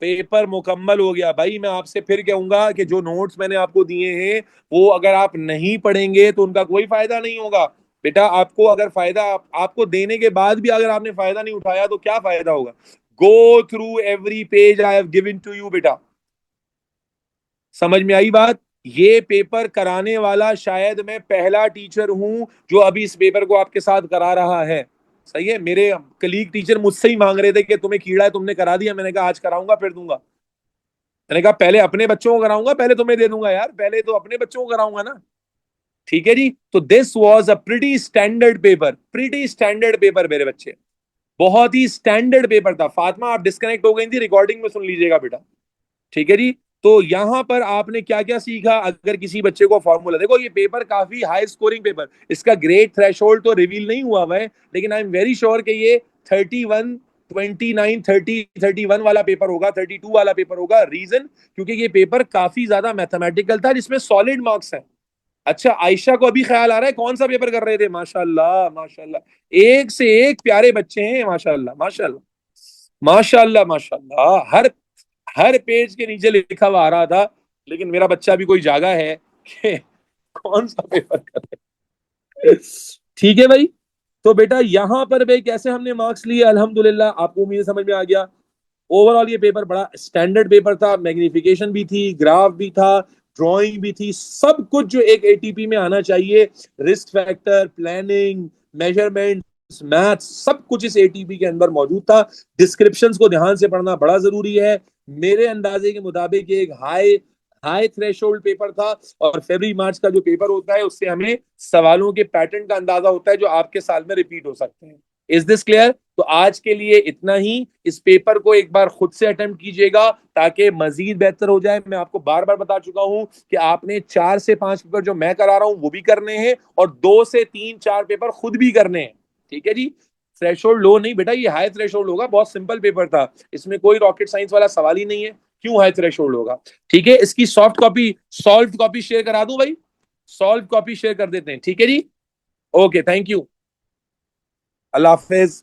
पेपर मुकम्मल हो गया। भाई मैं आपसे फिर कहूंगा कि जो नोट्स मैंने आपको दिए हैं वो अगर आप नहीं पढ़ेंगे तो उनका कोई फायदा नहीं होगा। बेटा आपको अगर फायदा आपको देने के बाद भी अगर आपने फायदा नहीं उठाया तो क्या फायदा होगा? Go through every page I have given to you बेटा। समझ में आई बात? ये पेपर कराने वाला शायद मैं पहला टीचर हूं जो अभी इस पेपर को आपके साथ करा रहा है। सही है? मेरे कलीग टीचर मुझसे ही मांग रहे थे कि तुम्हें कीड़ा है, तुमने करा दिया। मैंने कहा आज कराऊंगा फिर दूंगा। मैंने कहा पहले अपने बच्चों को कराऊंगा, पहले तुम्हें दे दूंगा यार, पहले तो अपने बच्चों को कराऊंगा ना। ठीक है जी। तो this was a pretty standard paper, pretty standard paper मेरे बच्चे। बहुत ही स्टैंडर्ड पेपर था। फातिमा आप डिस्कनेक्ट हो गई थी, रिकॉर्डिंग में सुन लीजिएगा बेटा। ठीक है जी। तो यहां पर आपने क्या क्या सीखा? अगर किसी बच्चे को फॉर्मूला, देखो ये पेपर काफी हाई स्कोरिंग पेपर, इसका ग्रेड थ्रेशोल्ड तो रिवील नहीं हुआ हुआ है, लेकिन आई एम वेरी श्योर कि ये 31, 29, 30, 31 वाला पेपर होगा, 32 वाला पेपर होगा। रीजन क्योंकि ये पेपर काफी ज्यादा मैथमेटिकल था जिसमें सॉलिड मार्क्स हैं। अच्छा आयशा को अभी ख्याल आ रहा है कौन सा पेपर कर रहे थे? माशाल्लाह माशाल्लाह, एक से एक प्यारे बच्चे हैं माशाल्लाह माशाल्लाह माशाल्लाह माशाल्लाह। हर हर पेज के नीचे लिखा हुआ आ रहा था, लेकिन मेरा बच्चा भी कोई जागा है कि कौन सा पेपर कर रहे हैं। ठीक है भाई। तो बेटा यहां पर भाई कैसे हमने मार्क्स लिए अल्हम्दुलिल्लाह आपको उम्मीद समझ में आ गया। ओवरऑल ये पेपर बड़ा स्टैंडर्ड पेपर था। मैग्निफिकेशन भी थी, ग्राफ भी था, ड्राइंग भी थी, सब कुछ जो एक एटीपी में आना चाहिए। Risk factor, planning, measurement, math, सब कुछ इस एटीपी के अंदर मौजूद था। डिस्क्रिप्शंस को ध्यान से पढ़ना बड़ा जरूरी है। मेरे अंदाजे के मुताबिक एक हाई हाई थ्रेशोल्ड पेपर था। और फरवरी मार्च का जो पेपर होता है उससे हमें सवालों के पैटर्न का अंदाजा होता है जो आपके साल में रिपीट हो सकते हैं। Is this clear? तो आज के लिए इतना ही। इस पेपर को एक बार खुद से अटेम्प्ट कीजिएगा ताकि मजीद बेहतर हो जाए। मैं आपको बार बार बता चुका हूं कि आपने 4 से 5 पेपर जो मैं करा रहा हूं वो भी करने हैं, और 2 से 3 4 पेपर खुद भी करने हैं। ठीक है जी। थ्रेशोल्ड लो नहीं बेटा, ये हाई थ्रेशोल्ड होगा। बहुत सिंपल पेपर था, इसमें कोई रॉकेट साइंस वाला सवाल ही नहीं है। क्यों हाई थ्रेशोल्ड होगा? ठीक है, इसकी soft copy, solve copy share करा दूं भाई? सॉल्व कॉपी शेयर कर देते हैं। ठीक है जी। Okay, thank you. अल्लाह हाफिज।